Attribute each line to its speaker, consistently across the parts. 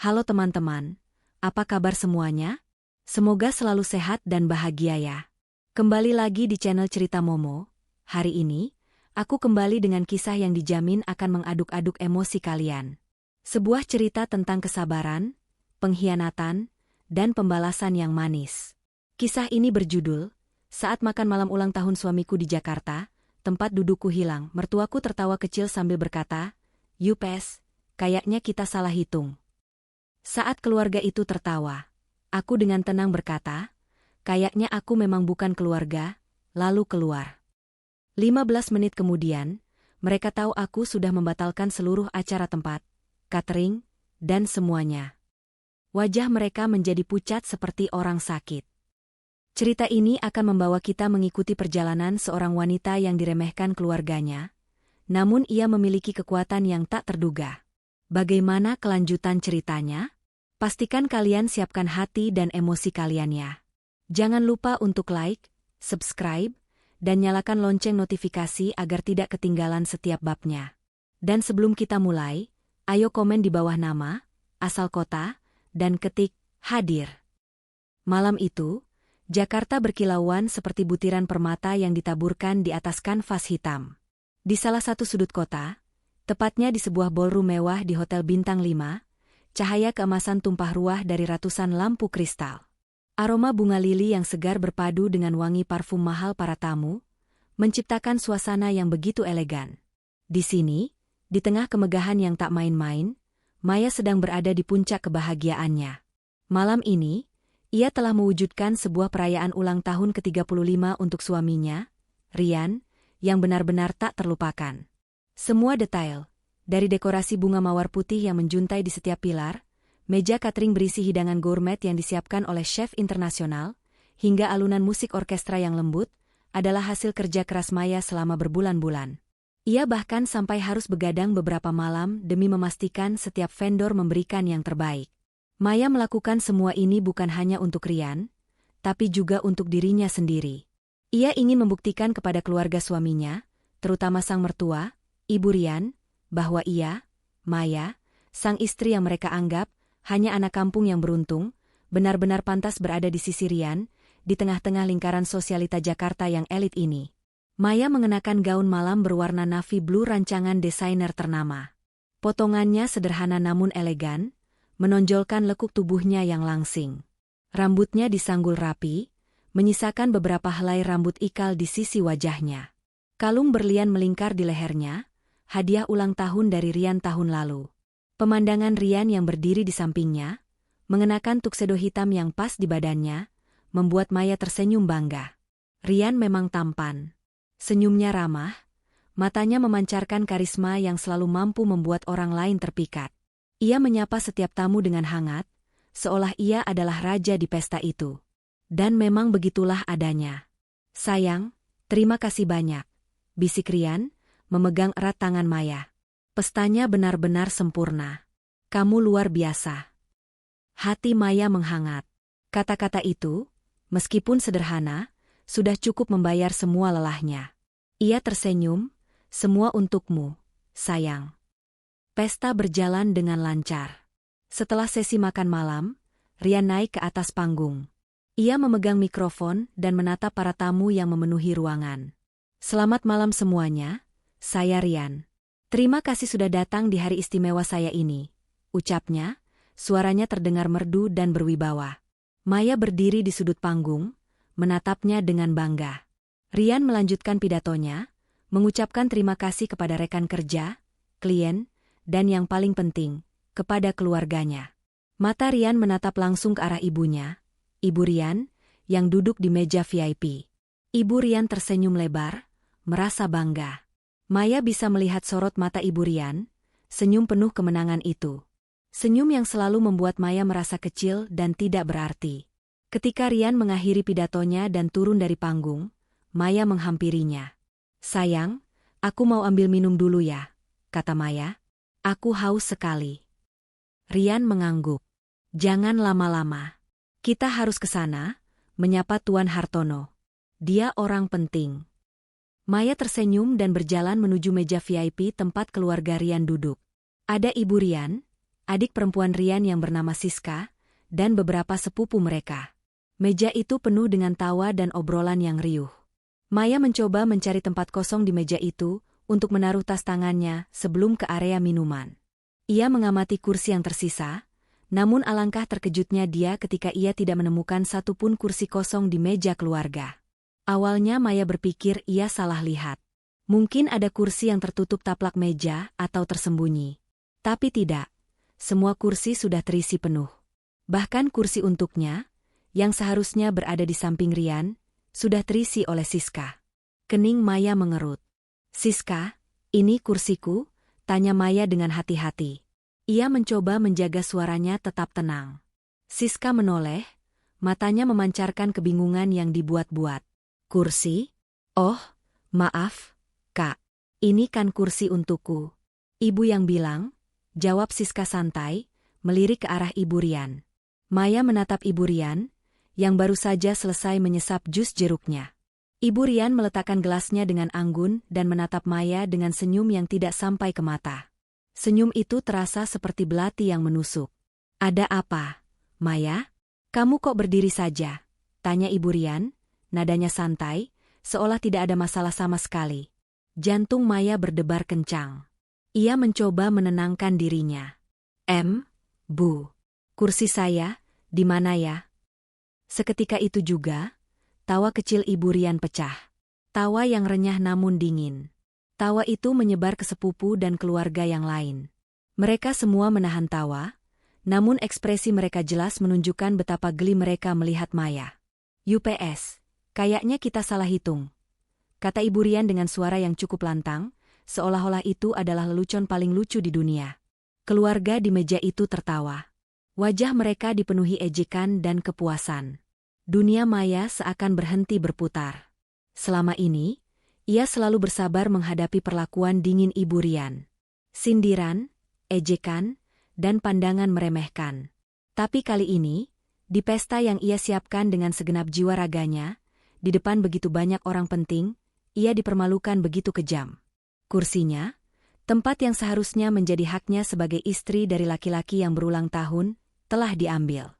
Speaker 1: Halo teman-teman, apa kabar semuanya? Semoga selalu sehat dan bahagia ya. Kembali lagi di channel Cerita Momo. Hari ini, aku kembali dengan kisah yang dijamin akan mengaduk-aduk emosi kalian. Sebuah cerita tentang kesabaran, pengkhianatan, dan pembalasan yang manis. Kisah ini berjudul, Saat Makan Malam Ulang Tahun Suamiku di Jakarta, tempat dudukku hilang. Mertuaku tertawa kecil sambil berkata, "Yupes, kayaknya kita salah hitung." Saat keluarga itu tertawa, aku dengan tenang berkata, "Kayaknya aku memang bukan keluarga," lalu keluar. 15 menit kemudian, mereka tahu aku sudah membatalkan seluruh acara tempat, catering, dan semuanya. Wajah mereka menjadi pucat seperti orang sakit. Cerita ini akan membawa kita mengikuti perjalanan seorang wanita yang diremehkan keluarganya, namun ia memiliki kekuatan yang tak terduga. Bagaimana kelanjutan ceritanya? Pastikan kalian siapkan hati dan emosi kalian ya. Jangan lupa untuk like, subscribe, dan nyalakan lonceng notifikasi agar tidak ketinggalan setiap babnya. Dan sebelum kita mulai, ayo komen di bawah nama, asal kota, dan ketik hadir. Malam itu, Jakarta berkilauan seperti butiran permata yang ditaburkan di atas kanvas hitam. Di salah satu sudut kota, tepatnya di sebuah ballroom mewah di Hotel Bintang 5, cahaya keemasan tumpah ruah dari ratusan lampu kristal. Aroma bunga lili yang segar berpadu dengan wangi parfum mahal para tamu, menciptakan suasana yang begitu elegan. Di sini, di tengah kemegahan yang tak main-main, Maya sedang berada di puncak kebahagiaannya. Malam ini, ia telah mewujudkan sebuah perayaan ulang tahun ke-35 untuk suaminya, Rian, yang benar-benar tak terlupakan. Semua detail, dari dekorasi bunga mawar putih yang menjuntai di setiap pilar, meja catering berisi hidangan gourmet yang disiapkan oleh chef internasional, hingga alunan musik orkestra yang lembut, adalah hasil kerja keras Maya selama berbulan-bulan. Ia bahkan sampai harus begadang beberapa malam demi memastikan setiap vendor memberikan yang terbaik. Maya melakukan semua ini bukan hanya untuk Rian, tapi juga untuk dirinya sendiri. Ia ingin membuktikan kepada keluarga suaminya, terutama sang mertua, Ibu Rian, bahwa ia, Maya, sang istri yang mereka anggap hanya anak kampung yang beruntung, benar-benar pantas berada di sisi Rian, di tengah-tengah lingkaran sosialita Jakarta yang elit ini. Maya mengenakan gaun malam berwarna navy blue rancangan desainer ternama. Potongannya sederhana namun elegan, menonjolkan lekuk tubuhnya yang langsing. Rambutnya disanggul rapi, menyisakan beberapa helai rambut ikal di sisi wajahnya. Kalung berlian melingkar di lehernya, hadiah ulang tahun dari Rian tahun lalu. Pemandangan Rian yang berdiri di sampingnya, mengenakan tuxedo hitam yang pas di badannya, membuat Maya tersenyum bangga. Rian memang tampan. Senyumnya ramah, matanya memancarkan karisma yang selalu mampu membuat orang lain terpikat. Ia menyapa setiap tamu dengan hangat, seolah ia adalah raja di pesta itu. Dan memang begitulah adanya. "Sayang, terima kasih banyak," bisik Rian, memegang erat tangan Maya. "Pestanya benar-benar sempurna. Kamu luar biasa." Hati Maya menghangat. Kata-kata itu, meskipun sederhana, sudah cukup membayar semua lelahnya. Ia tersenyum, "Semua untukmu, sayang." Pesta berjalan dengan lancar. Setelah sesi makan malam, Rian naik ke atas panggung. Ia memegang mikrofon dan menatap para tamu yang memenuhi ruangan. "Selamat malam semuanya, saya Rian. Terima kasih sudah datang di hari istimewa saya ini," ucapnya, suaranya terdengar merdu dan berwibawa. Maya berdiri di sudut panggung, menatapnya dengan bangga. Rian melanjutkan pidatonya, mengucapkan terima kasih kepada rekan kerja, klien, dan yang paling penting, kepada keluarganya. Mata Rian menatap langsung ke arah ibunya, Ibu Rian, yang duduk di meja VIP. Ibu Rian tersenyum lebar, merasa bangga. Maya bisa melihat sorot mata Ibu Rian, senyum penuh kemenangan itu. Senyum yang selalu membuat Maya merasa kecil dan tidak berarti. Ketika Rian mengakhiri pidatonya dan turun dari panggung, Maya menghampirinya. "Sayang, aku mau ambil minum dulu ya," kata Maya. "Aku haus sekali." Rian mengangguk. "Jangan lama-lama. Kita harus ke sana," menyapa Tuan Hartono. "Dia orang penting." Maya tersenyum dan berjalan menuju meja VIP tempat keluarga Rian duduk. Ada Ibu Rian, adik perempuan Rian yang bernama Siska, dan beberapa sepupu mereka. Meja itu penuh dengan tawa dan obrolan yang riuh. Maya mencoba mencari tempat kosong di meja itu untuk menaruh tas tangannya sebelum ke area minuman. Ia mengamati kursi yang tersisa, namun alangkah terkejutnya dia ketika ia tidak menemukan satupun kursi kosong di meja keluarga. Awalnya Maya berpikir ia salah lihat. Mungkin ada kursi yang tertutup taplak meja atau tersembunyi. Tapi tidak. Semua kursi sudah terisi penuh. Bahkan kursi untuknya, yang seharusnya berada di samping Rian, sudah terisi oleh Siska. Kening Maya mengerut. "Siska, ini kursiku?" tanya Maya dengan hati-hati. Ia mencoba menjaga suaranya tetap tenang. Siska menoleh, matanya memancarkan kebingungan yang dibuat-buat. "Kursi? Oh, maaf, Kak. Ini kan kursi untukku." "Ibu yang bilang," jawab Siska santai, melirik ke arah Ibu Rian. Maya menatap Ibu Rian, yang baru saja selesai menyesap jus jeruknya. Ibu Rian meletakkan gelasnya dengan anggun dan menatap Maya dengan senyum yang tidak sampai ke mata. Senyum itu terasa seperti belati yang menusuk. "Ada apa, Maya? Kamu kok berdiri saja?" tanya Ibu Rian, nadanya santai, seolah tidak ada masalah sama sekali. Jantung Maya berdebar kencang. Ia mencoba menenangkan dirinya. Bu, kursi saya, di mana ya?" Seketika itu juga, tawa kecil Ibu Rian pecah. Tawa yang renyah namun dingin. Tawa itu menyebar ke sepupu dan keluarga yang lain. Mereka semua menahan tawa, namun ekspresi mereka jelas menunjukkan betapa geli mereka melihat Maya. "UPS, kayaknya kita salah hitung," kata Ibu Rian dengan suara yang cukup lantang, seolah-olah itu adalah lelucon paling lucu di dunia. Keluarga di meja itu tertawa. Wajah mereka dipenuhi ejekan dan kepuasan. Dunia Maya seakan berhenti berputar. Selama ini, ia selalu bersabar menghadapi perlakuan dingin Ibu Rian. Sindiran, ejekan, dan pandangan meremehkan. Tapi kali ini, di pesta yang ia siapkan dengan segenap jiwa raganya, di depan begitu banyak orang penting, ia dipermalukan begitu kejam. Kursinya, tempat yang seharusnya menjadi haknya sebagai istri dari laki-laki yang berulang tahun, telah diambil.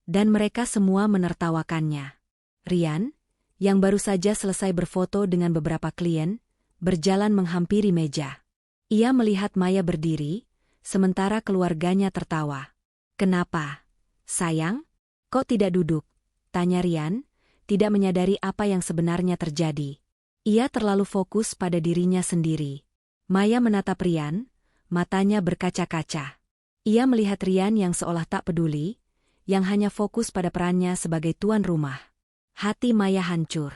Speaker 1: Dan mereka semua menertawakannya. Rian, yang baru saja selesai berfoto dengan beberapa klien, berjalan menghampiri meja. Ia melihat Maya berdiri, sementara keluarganya tertawa. "Kenapa, sayang? Kok tidak duduk?" tanya Rian, tidak menyadari apa yang sebenarnya terjadi. Ia terlalu fokus pada dirinya sendiri. Maya menatap Rian, matanya berkaca-kaca. Ia melihat Rian yang seolah tak peduli, yang hanya fokus pada perannya sebagai tuan rumah. Hati Maya hancur.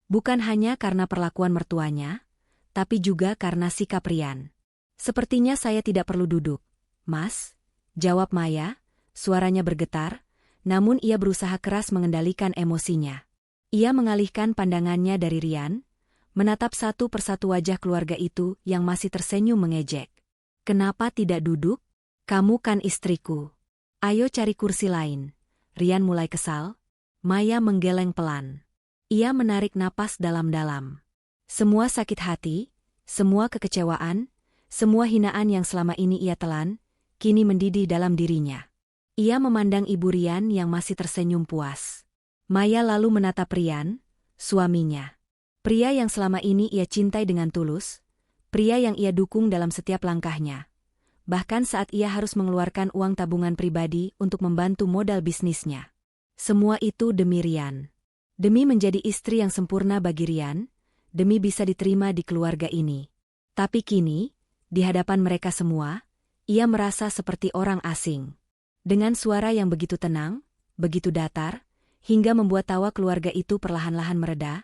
Speaker 1: Bukan hanya karena perlakuan mertuanya, tapi juga karena sikap Rian. "Sepertinya saya tidak perlu duduk, Mas," jawab Maya, suaranya bergetar, namun ia berusaha keras mengendalikan emosinya. Ia mengalihkan pandangannya dari Rian, menatap satu persatu wajah keluarga itu yang masih tersenyum mengejek. "Kenapa tidak duduk? Kamu kan istriku. Ayo cari kursi lain." Rian mulai kesal. Maya menggeleng pelan. Ia menarik napas dalam-dalam. Semua sakit hati, semua kekecewaan, semua hinaan yang selama ini ia telan, kini mendidih dalam dirinya. Ia memandang Ibu Rian yang masih tersenyum puas. Maya lalu menatap Rian, suaminya. Pria yang selama ini ia cintai dengan tulus, pria yang ia dukung dalam setiap langkahnya. Bahkan saat ia harus mengeluarkan uang tabungan pribadi untuk membantu modal bisnisnya. Semua itu demi Rian. Demi menjadi istri yang sempurna bagi Rian, demi bisa diterima di keluarga ini. Tapi kini, di hadapan mereka semua, ia merasa seperti orang asing. Dengan suara yang begitu tenang, begitu datar, hingga membuat tawa keluarga itu perlahan-lahan mereda,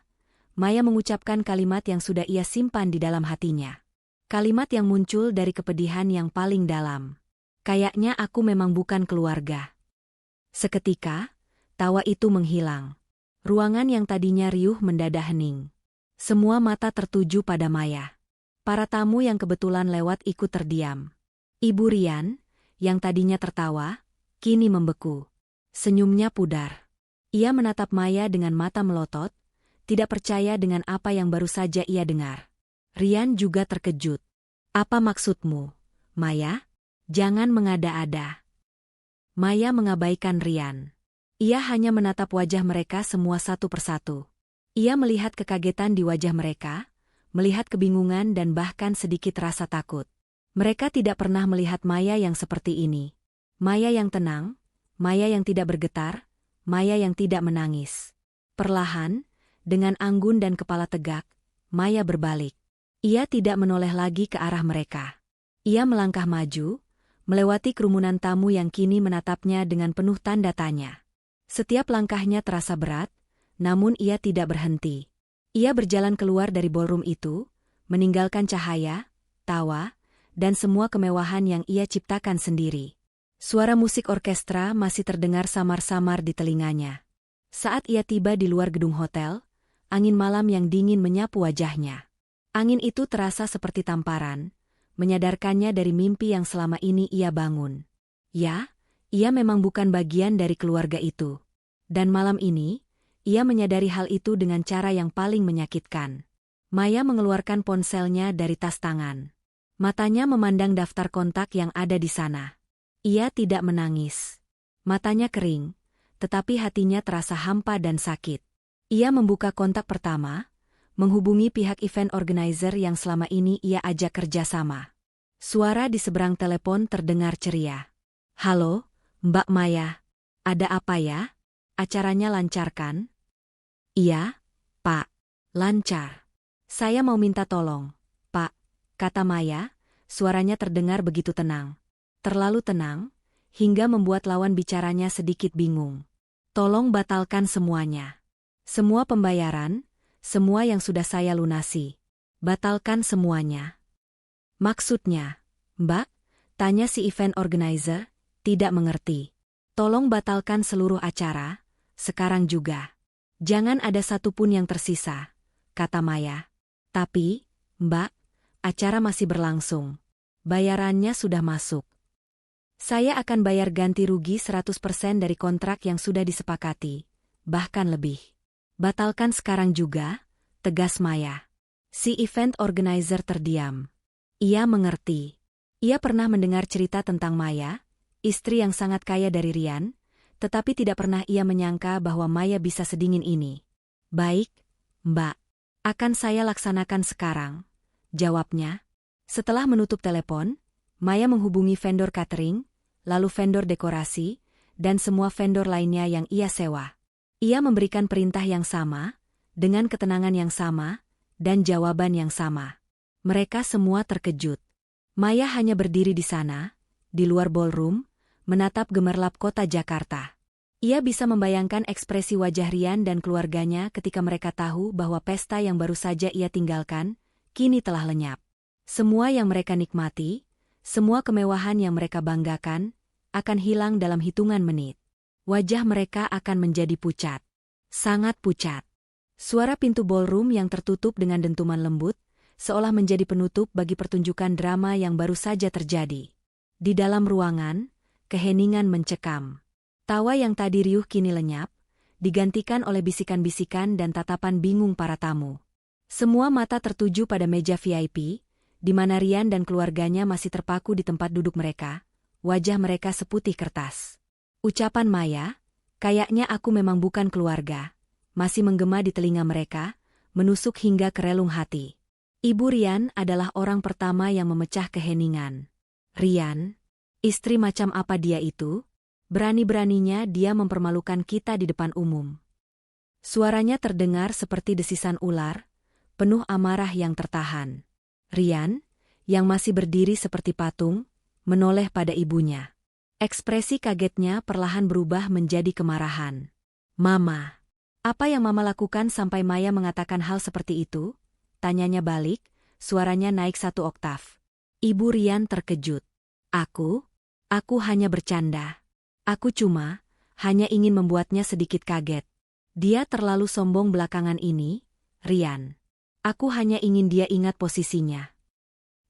Speaker 1: Maya mengucapkan kalimat yang sudah ia simpan di dalam hatinya. Kalimat yang muncul dari kepedihan yang paling dalam. "Kayaknya aku memang bukan keluarga." Seketika, tawa itu menghilang. Ruangan yang tadinya riuh mendadak hening. Semua mata tertuju pada Maya. Para tamu yang kebetulan lewat ikut terdiam. Ibu Rian, yang tadinya tertawa, kini membeku. Senyumnya pudar. Ia menatap Maya dengan mata melotot, tidak percaya dengan apa yang baru saja ia dengar. Rian juga terkejut. "Apa maksudmu, Maya?" Jangan mengada-ada. Maya mengabaikan Rian. Ia hanya menatap wajah mereka semua satu persatu. Ia melihat kekagetan di wajah mereka, melihat kebingungan dan bahkan sedikit rasa takut. Mereka tidak pernah melihat Maya yang seperti ini. Maya yang tenang, Maya yang tidak bergetar, Maya yang tidak menangis. Perlahan, dengan anggun dan kepala tegak, Maya berbalik. Ia tidak menoleh lagi ke arah mereka. Ia melangkah maju, melewati kerumunan tamu yang kini menatapnya dengan penuh tanda tanya. Setiap langkahnya terasa berat, namun ia tidak berhenti. Ia berjalan keluar dari ballroom itu, meninggalkan cahaya, tawa, dan semua kemewahan yang ia ciptakan sendiri. Suara musik orkestra masih terdengar samar-samar di telinganya. Saat ia tiba di luar gedung hotel, angin malam yang dingin menyapu wajahnya. Angin itu terasa seperti tamparan, menyadarkannya dari mimpi yang selama ini ia bangun. Ya, ia memang bukan bagian dari keluarga itu. Dan malam ini, ia menyadari hal itu dengan cara yang paling menyakitkan. Maya mengeluarkan ponselnya dari tas tangan. Matanya memandang daftar kontak yang ada di sana. Ia tidak menangis. Matanya kering, tetapi hatinya terasa hampa dan sakit. Ia membuka kontak pertama, menghubungi pihak event organizer yang selama ini ia ajak kerjasama. Suara di seberang telepon terdengar ceria. "Halo, Mbak Maya. Ada apa ya? Acaranya lancar kan?" "Iya, Pak. Lancar. Saya mau minta tolong, Pak," kata Maya, suaranya terdengar begitu tenang. Terlalu tenang, hingga membuat lawan bicaranya sedikit bingung. "Tolong batalkan semuanya. Semua pembayaran, semua yang sudah saya lunasi. Batalkan semuanya." "Maksudnya, Mbak?" tanya si event organizer, tidak mengerti. "Tolong batalkan seluruh acara, sekarang juga. Jangan ada satupun yang tersisa," kata Maya. "Tapi, Mbak, acara masih berlangsung. Bayarannya sudah masuk. Saya akan bayar ganti rugi 100% dari kontrak yang sudah disepakati, bahkan lebih." "Batalkan sekarang juga," tegas Maya. Si event organizer terdiam. Ia mengerti. Ia pernah mendengar cerita tentang Maya, istri yang sangat kaya dari Rian, tetapi tidak pernah ia menyangka bahwa Maya bisa sedingin ini. "Baik, Mbak. Akan saya laksanakan sekarang," jawabnya. Setelah menutup telepon, Maya menghubungi vendor catering, lalu vendor dekorasi, dan semua vendor lainnya yang ia sewa. Ia memberikan perintah yang sama, dengan ketenangan yang sama, dan jawaban yang sama. Mereka semua terkejut. Maya hanya berdiri di sana, di luar ballroom, menatap gemerlap kota Jakarta. Ia bisa membayangkan ekspresi wajah Rian dan keluarganya ketika mereka tahu bahwa pesta yang baru saja ia tinggalkan, kini telah lenyap. Semua yang mereka nikmati, semua kemewahan yang mereka banggakan, akan hilang dalam hitungan menit. Wajah mereka akan menjadi pucat. Sangat pucat. Suara pintu ballroom yang tertutup dengan dentuman lembut, seolah menjadi penutup bagi pertunjukan drama yang baru saja terjadi. Di dalam ruangan, keheningan mencekam. Tawa yang tadi riuh kini lenyap, digantikan oleh bisikan-bisikan dan tatapan bingung para tamu. Semua mata tertuju pada meja VIP, di mana Rian dan keluarganya masih terpaku di tempat duduk mereka, wajah mereka seputih kertas. Ucapan Maya, "Kayaknya aku memang bukan keluarga," masih menggema di telinga mereka, menusuk hingga ke relung hati. Ibu Rian adalah orang pertama yang memecah keheningan. "Rian? Istri macam apa dia itu? Berani-beraninya dia mempermalukan kita di depan umum." Suaranya terdengar seperti desisan ular, penuh amarah yang tertahan. Rian, yang masih berdiri seperti patung, menoleh pada ibunya. Ekspresi kagetnya perlahan berubah menjadi kemarahan. "Mama, apa yang Mama lakukan sampai Maya mengatakan hal seperti itu?" tanyanya balik, suaranya naik 1 oktav. Ibu Rian terkejut. Aku hanya bercanda. Aku hanya ingin membuatnya sedikit kaget. Dia terlalu sombong belakangan ini, Rian. Aku hanya ingin dia ingat posisinya."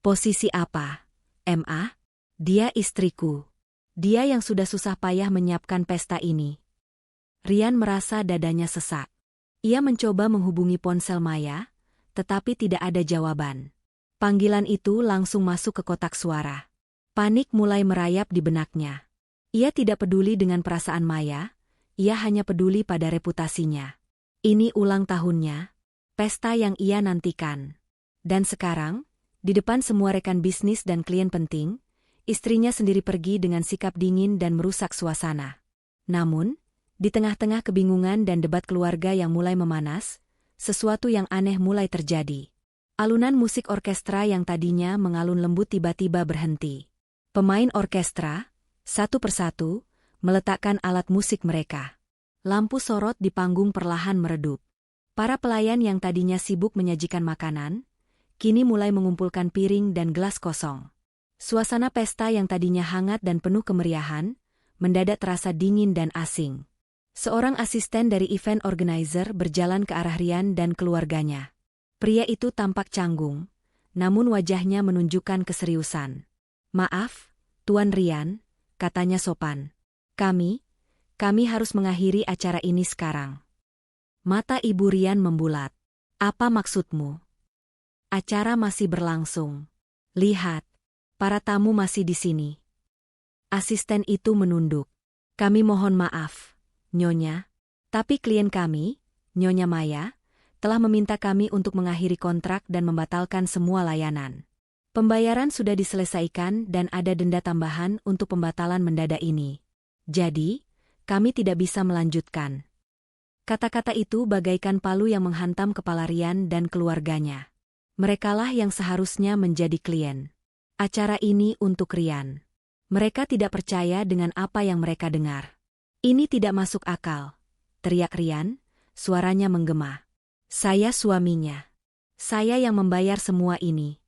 Speaker 1: "Posisi apa, Ma? Dia istriku. Dia yang sudah susah payah menyiapkan pesta ini." Rian merasa dadanya sesak. Ia mencoba menghubungi ponsel Maya, tetapi tidak ada jawaban. Panggilan itu langsung masuk ke kotak suara. Panik mulai merayap di benaknya. Ia tidak peduli dengan perasaan Maya, ia hanya peduli pada reputasinya. Ini ulang tahunnya, pesta yang ia nantikan. Dan sekarang, di depan semua rekan bisnis dan klien penting, istrinya sendiri pergi dengan sikap dingin dan merusak suasana. Namun, di tengah-tengah kebingungan dan debat keluarga yang mulai memanas, sesuatu yang aneh mulai terjadi. Alunan musik orkestra yang tadinya mengalun lembut tiba-tiba berhenti. Pemain orkestra, satu persatu, meletakkan alat musik mereka. Lampu sorot di panggung perlahan meredup. Para pelayan yang tadinya sibuk menyajikan makanan, kini mulai mengumpulkan piring dan gelas kosong. Suasana pesta yang tadinya hangat dan penuh kemeriahan, mendadak terasa dingin dan asing. Seorang asisten dari event organizer berjalan ke arah Rian dan keluarganya. Pria itu tampak canggung, namun wajahnya menunjukkan keseriusan. "Maaf, Tuan Rian," katanya sopan. Kami harus mengakhiri acara ini sekarang." Mata Ibu Rian membulat. "Apa maksudmu?" "Acara masih berlangsung. Lihat, para tamu masih di sini." Asisten itu menunduk. "Kami mohon maaf, Nyonya. Tapi klien kami, Nyonya Maya, telah meminta kami untuk mengakhiri kontrak dan membatalkan semua layanan. Pembayaran sudah diselesaikan dan ada denda tambahan untuk pembatalan mendadak ini. Jadi, kami tidak bisa melanjutkan." Kata-kata itu bagaikan palu yang menghantam kepala Rian dan keluarganya. Merekalah yang seharusnya menjadi klien. Acara ini untuk Rian. Mereka tidak percaya dengan apa yang mereka dengar. "Ini tidak masuk akal," teriak Rian, suaranya menggema. "Saya suaminya. Saya yang membayar semua ini."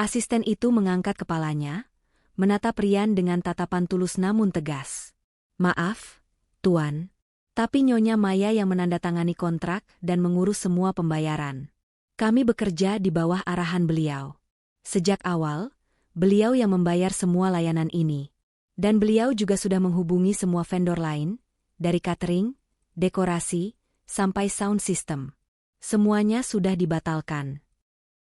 Speaker 1: Asisten itu mengangkat kepalanya, menatap Rian dengan tatapan tulus namun tegas. "Maaf, Tuan. Tapi Nyonya Maya yang menandatangani kontrak dan mengurus semua pembayaran. Kami bekerja di bawah arahan beliau. Sejak awal, beliau yang membayar semua layanan ini. Dan beliau juga sudah menghubungi semua vendor lain, dari catering, dekorasi, sampai sound system. Semuanya sudah dibatalkan."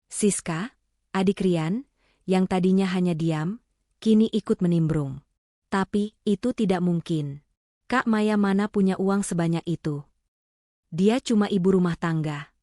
Speaker 1: Siska, adik Rian, yang tadinya hanya diam, kini ikut menimbrung. "Tapi, itu tidak mungkin. Kak Maya mana punya uang sebanyak itu? Dia cuma ibu rumah tangga."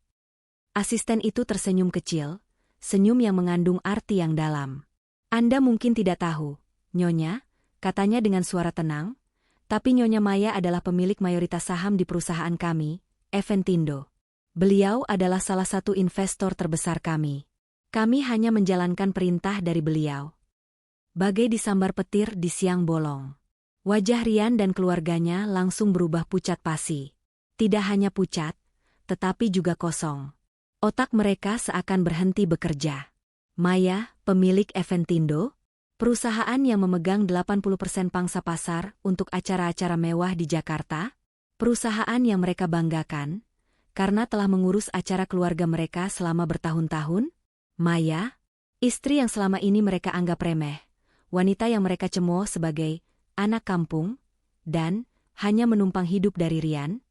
Speaker 1: Asisten itu tersenyum kecil, senyum yang mengandung arti yang dalam. "Anda mungkin tidak tahu, Nyonya," katanya dengan suara tenang, "tapi Nyonya Maya adalah pemilik mayoritas saham di perusahaan kami, Eventindo. Beliau adalah salah satu investor terbesar kami. Kami hanya menjalankan perintah dari beliau." Bagai disambar petir di siang bolong. Wajah Rian dan keluarganya langsung berubah pucat pasi. Tidak hanya pucat, tetapi juga kosong. Otak mereka seakan berhenti bekerja. Maya, pemilik Eventindo, perusahaan yang memegang 80% pangsa pasar untuk acara-acara mewah di Jakarta, perusahaan yang mereka banggakan, karena telah mengurus acara keluarga mereka selama bertahun-tahun. Maya, istri yang selama ini mereka anggap remeh, wanita yang mereka cemooh sebagai anak kampung, dan hanya menumpang hidup dari Rian.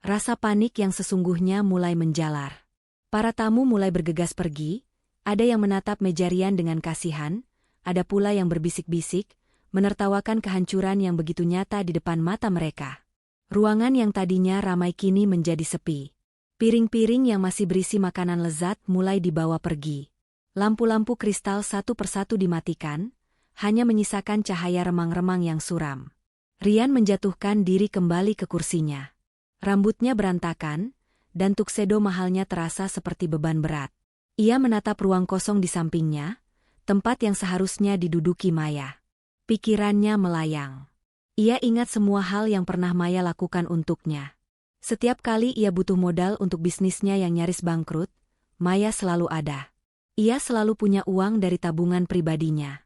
Speaker 1: Rasa panik yang sesungguhnya mulai menjalar. Para tamu mulai bergegas pergi, ada yang menatap meja Rian dengan kasihan, ada pula yang berbisik-bisik, menertawakan kehancuran yang begitu nyata di depan mata mereka. Ruangan yang tadinya ramai kini menjadi sepi. Piring-piring yang masih berisi makanan lezat mulai dibawa pergi. Lampu-lampu kristal satu persatu dimatikan, hanya menyisakan cahaya remang-remang yang suram. Rian menjatuhkan diri kembali ke kursinya. Rambutnya berantakan, dan tuksedo mahalnya terasa seperti beban berat. Ia menatap ruang kosong di sampingnya, tempat yang seharusnya diduduki Maya. Pikirannya melayang. Ia ingat semua hal yang pernah Maya lakukan untuknya. Setiap kali ia butuh modal untuk bisnisnya yang nyaris bangkrut, Maya selalu ada. Ia selalu punya uang dari tabungan pribadinya.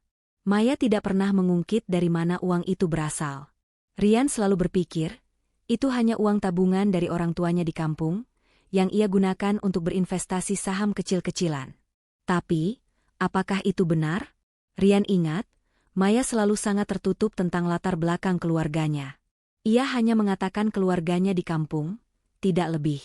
Speaker 1: Maya tidak pernah mengungkit dari mana uang itu berasal. Rian selalu berpikir, itu hanya uang tabungan dari orang tuanya di kampung, yang ia gunakan untuk berinvestasi saham kecil-kecilan. Tapi, apakah itu benar? Rian ingat, Maya selalu sangat tertutup tentang latar belakang keluarganya. Ia hanya mengatakan keluarganya di kampung, tidak lebih.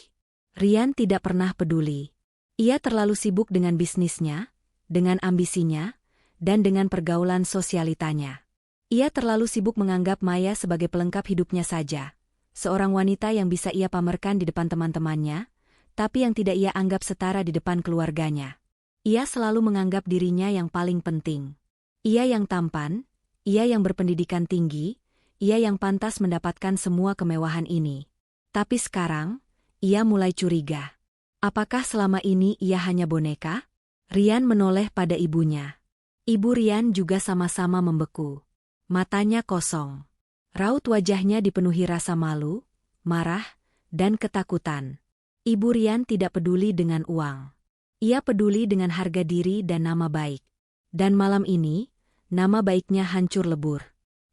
Speaker 1: Rian tidak pernah peduli. Ia terlalu sibuk dengan bisnisnya, dengan ambisinya, dan dengan pergaulan sosialitanya. Ia terlalu sibuk menganggap Maya sebagai pelengkap hidupnya saja, seorang wanita yang bisa ia pamerkan di depan teman-temannya, tapi yang tidak ia anggap setara di depan keluarganya. Ia selalu menganggap dirinya yang paling penting. Ia yang tampan, ia yang berpendidikan tinggi, ia yang pantas mendapatkan semua kemewahan ini. Tapi sekarang, ia mulai curiga. Apakah selama ini ia hanya boneka? Rian menoleh pada ibunya. Ibu Rian juga sama-sama membeku. Matanya kosong. Raut wajahnya dipenuhi rasa malu, marah, dan ketakutan. Ibu Rian tidak peduli dengan uang. Ia peduli dengan harga diri dan nama baik. Dan malam ini, nama baiknya hancur lebur.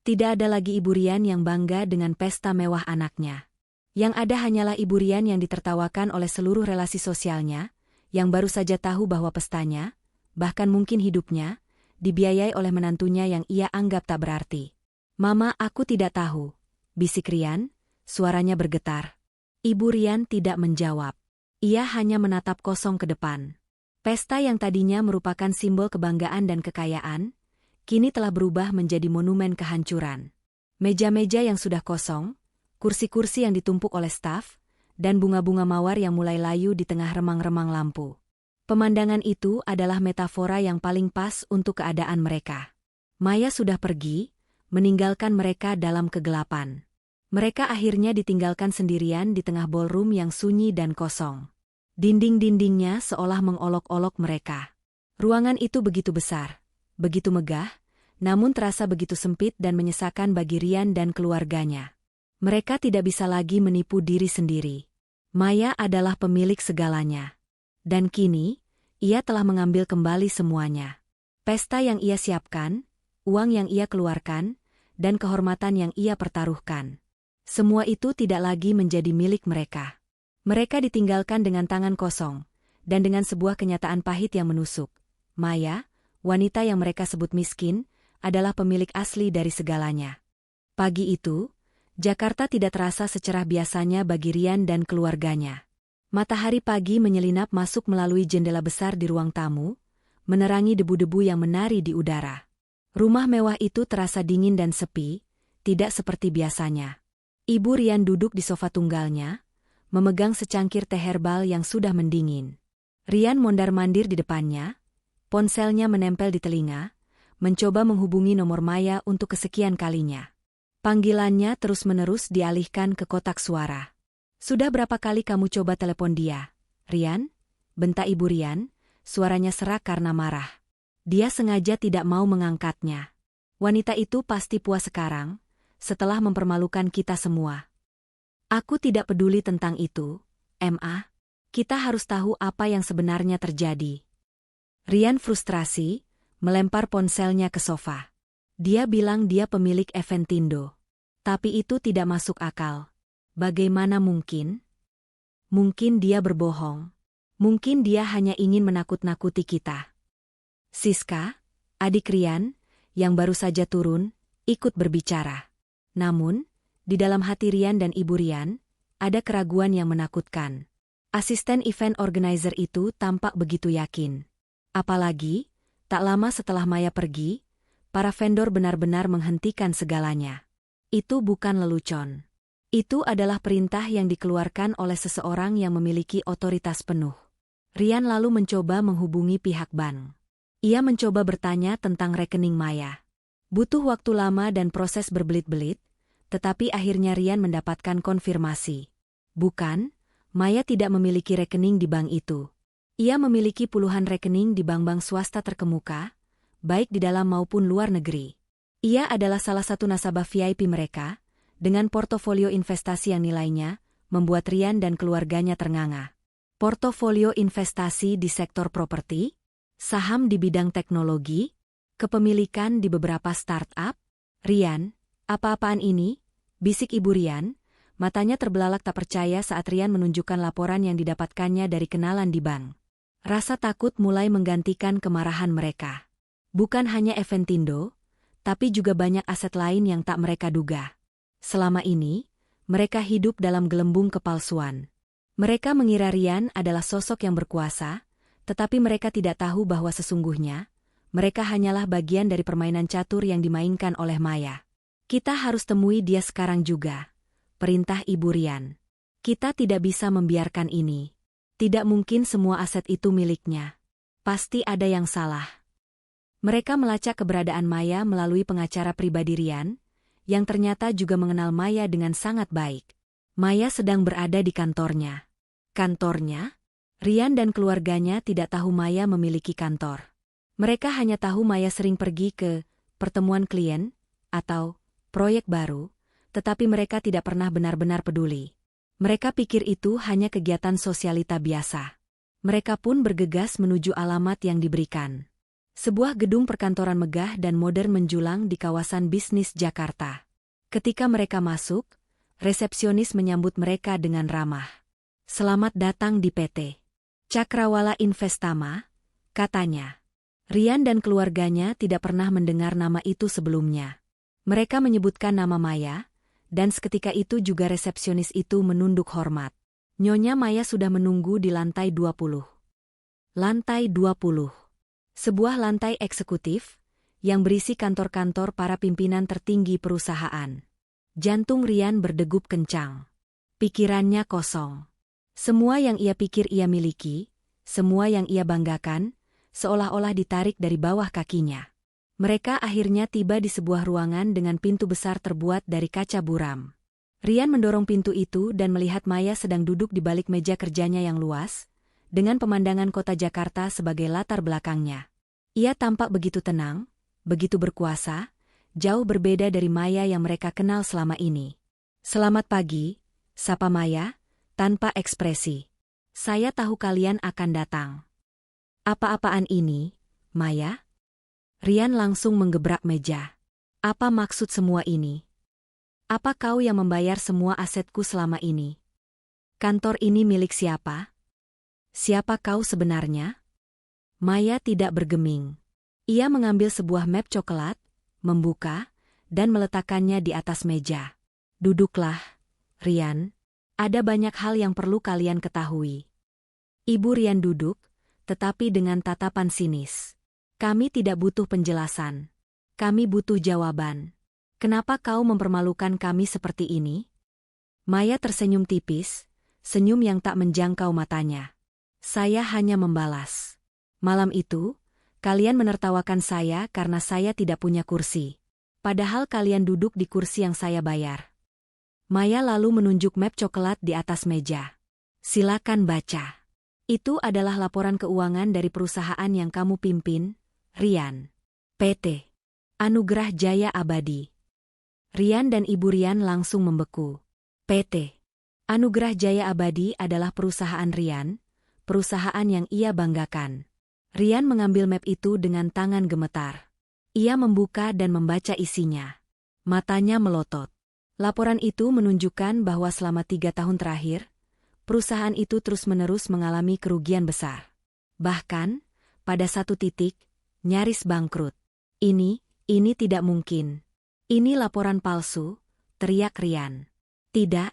Speaker 1: Tidak ada lagi Ibu Rian yang bangga dengan pesta mewah anaknya. Yang ada hanyalah Ibu Rian yang ditertawakan oleh seluruh relasi sosialnya, yang baru saja tahu bahwa pestanya, bahkan mungkin hidupnya, dibiayai oleh menantunya yang ia anggap tak berarti. "Mama, aku tidak tahu," bisik Rian, suaranya bergetar. Ibu Rian tidak menjawab. Ia hanya menatap kosong ke depan. Pesta yang tadinya merupakan simbol kebanggaan dan kekayaan, kini telah berubah menjadi monumen kehancuran. Meja-meja yang sudah kosong, kursi-kursi yang ditumpuk oleh staf, dan bunga-bunga mawar yang mulai layu di tengah remang-remang lampu. Pemandangan itu adalah metafora yang paling pas untuk keadaan mereka. Maya sudah pergi, meninggalkan mereka dalam kegelapan. Mereka akhirnya ditinggalkan sendirian di tengah ballroom yang sunyi dan kosong. Dinding-dindingnya seolah mengolok-olok mereka. Ruangan itu begitu besar, begitu megah, namun terasa begitu sempit dan menyesakan bagi Rian dan keluarganya. Mereka tidak bisa lagi menipu diri sendiri. Maya adalah pemilik segalanya. Dan kini, ia telah mengambil kembali semuanya. Pesta yang ia siapkan, uang yang ia keluarkan, dan kehormatan yang ia pertaruhkan. Semua itu tidak lagi menjadi milik mereka. Mereka ditinggalkan dengan tangan kosong, dan dengan sebuah kenyataan pahit yang menusuk. Maya, wanita yang mereka sebut miskin, adalah pemilik asli dari segalanya. Pagi itu, Jakarta tidak terasa secerah biasanya bagi Rian dan keluarganya. Matahari pagi menyelinap masuk melalui jendela besar di ruang tamu, menerangi debu-debu yang menari di udara. Rumah mewah itu terasa dingin dan sepi, tidak seperti biasanya. Ibu Rian duduk di sofa tunggalnya, memegang secangkir teh herbal yang sudah mendingin. Rian mondar-mandir di depannya, ponselnya menempel di telinga, mencoba menghubungi nomor Maya untuk kesekian kalinya. Panggilannya terus-menerus dialihkan ke kotak suara. "Sudah berapa kali kamu coba telepon dia, Rian?" bentak Ibu Rian, suaranya serak karena marah. Dia sengaja tidak mau mengangkatnya. "Wanita itu pasti puas sekarang, setelah mempermalukan kita semua." "Aku tidak peduli tentang itu, Ma. Kita harus tahu apa yang sebenarnya terjadi." Rian frustrasi, melempar ponselnya ke sofa. Dia bilang dia pemilik Eventindo. Tapi itu tidak masuk akal. Bagaimana mungkin? Mungkin dia berbohong. Mungkin dia hanya ingin menakut-nakuti kita. Siska, adik Rian, yang baru saja turun, ikut berbicara. Namun, di dalam hati Rian dan Ibu Rian, ada keraguan yang menakutkan. Asisten event organizer itu tampak begitu yakin. Apalagi, tak lama setelah Maya pergi, para vendor benar-benar menghentikan segalanya. Itu bukan lelucon. Itu adalah perintah yang dikeluarkan oleh seseorang yang memiliki otoritas penuh. Rian lalu mencoba menghubungi pihak bank. Ia mencoba bertanya tentang rekening Maya. Butuh waktu lama dan proses berbelit-belit, tetapi akhirnya Rian mendapatkan konfirmasi. Bukan, Maya tidak memiliki rekening di bank itu. Ia memiliki puluhan rekening di bank-bank swasta terkemuka, baik di dalam maupun luar negeri. Ia adalah salah satu nasabah VIP mereka, dengan portofolio investasi yang nilainya membuat Rian dan keluarganya ternganga. Portofolio investasi di sektor properti, saham di bidang teknologi, kepemilikan di beberapa startup. "Rian, apa-apaan ini?" bisik Ibu Rian, matanya terbelalak tak percaya saat Rian menunjukkan laporan yang didapatkannya dari kenalan di bank. Rasa takut mulai menggantikan kemarahan mereka. Bukan hanya Eventindo, tapi juga banyak aset lain yang tak mereka duga. Selama ini, mereka hidup dalam gelembung kepalsuan. Mereka mengira Rian adalah sosok yang berkuasa, tetapi mereka tidak tahu bahwa sesungguhnya, mereka hanyalah bagian dari permainan catur yang dimainkan oleh Maya. Kita harus temui dia sekarang juga, perintah Ibu Rian. Kita tidak bisa membiarkan ini. Tidak mungkin semua aset itu miliknya. Pasti ada yang salah. Mereka melacak keberadaan Maya melalui pengacara pribadi Rian, yang ternyata juga mengenal Maya dengan sangat baik. Maya sedang berada di kantornya. Kantornya? Rian dan keluarganya tidak tahu Maya memiliki kantor. Mereka hanya tahu Maya sering pergi ke pertemuan klien atau proyek baru, tetapi mereka tidak pernah benar-benar peduli. Mereka pikir itu hanya kegiatan sosialita biasa. Mereka pun bergegas menuju alamat yang diberikan. Sebuah gedung perkantoran megah dan modern menjulang di kawasan bisnis Jakarta. Ketika mereka masuk, resepsionis menyambut mereka dengan ramah. "Selamat datang di PT Cakrawala Investama," katanya. Rian dan keluarganya tidak pernah mendengar nama itu sebelumnya. Mereka menyebutkan nama Maya, dan seketika itu juga resepsionis itu menunduk hormat. Nyonya Maya sudah menunggu di lantai 20. Lantai 20. Sebuah lantai eksekutif, yang berisi kantor-kantor para pimpinan tertinggi perusahaan. Jantung Rian berdegup kencang. Pikirannya kosong. Semua yang ia pikir ia miliki, semua yang ia banggakan, seolah-olah ditarik dari bawah kakinya. Mereka akhirnya tiba di sebuah ruangan dengan pintu besar terbuat dari kaca buram. Rian mendorong pintu itu dan melihat Maya sedang duduk di balik meja kerjanya yang luas, dengan pemandangan kota Jakarta sebagai latar belakangnya. Ia tampak begitu tenang, begitu berkuasa, jauh berbeda dari Maya yang mereka kenal selama ini. "Selamat pagi," sapa Maya, tanpa ekspresi. "Saya tahu kalian akan datang." "Apa-apaan ini, Maya?" Rian langsung menggebrak meja. "Apa maksud semua ini? Apa kau yang membayar semua asetku selama ini? Kantor ini milik siapa? Siapa kau sebenarnya?" Maya tidak bergeming. Ia mengambil sebuah map coklat, membuka, dan meletakkannya di atas meja. "Duduklah, Rian. Ada banyak hal yang perlu kalian ketahui." Ibu Rian duduk, tetapi dengan tatapan sinis. "Kami tidak butuh penjelasan. Kami butuh jawaban. Kenapa kau mempermalukan kami seperti ini?" Maya tersenyum tipis, senyum yang tak menjangkau matanya. "Saya hanya membalas. Malam itu, kalian menertawakan saya karena saya tidak punya kursi. Padahal kalian duduk di kursi yang saya bayar." Maya lalu menunjuk map coklat di atas meja. "Silakan baca. Itu adalah laporan keuangan dari perusahaan yang kamu pimpin, Rian. PT Anugerah Jaya Abadi." Rian dan Ibu Rian langsung membeku. PT Anugerah Jaya Abadi adalah perusahaan Rian, perusahaan yang ia banggakan. Rian mengambil map itu dengan tangan gemetar. Ia membuka dan membaca isinya. Matanya melotot. Laporan itu menunjukkan bahwa selama 3 tahun terakhir, perusahaan itu terus-menerus mengalami kerugian besar. Bahkan, pada satu titik, nyaris bangkrut. Ini tidak mungkin. Ini laporan palsu," teriak Rian. "Tidak,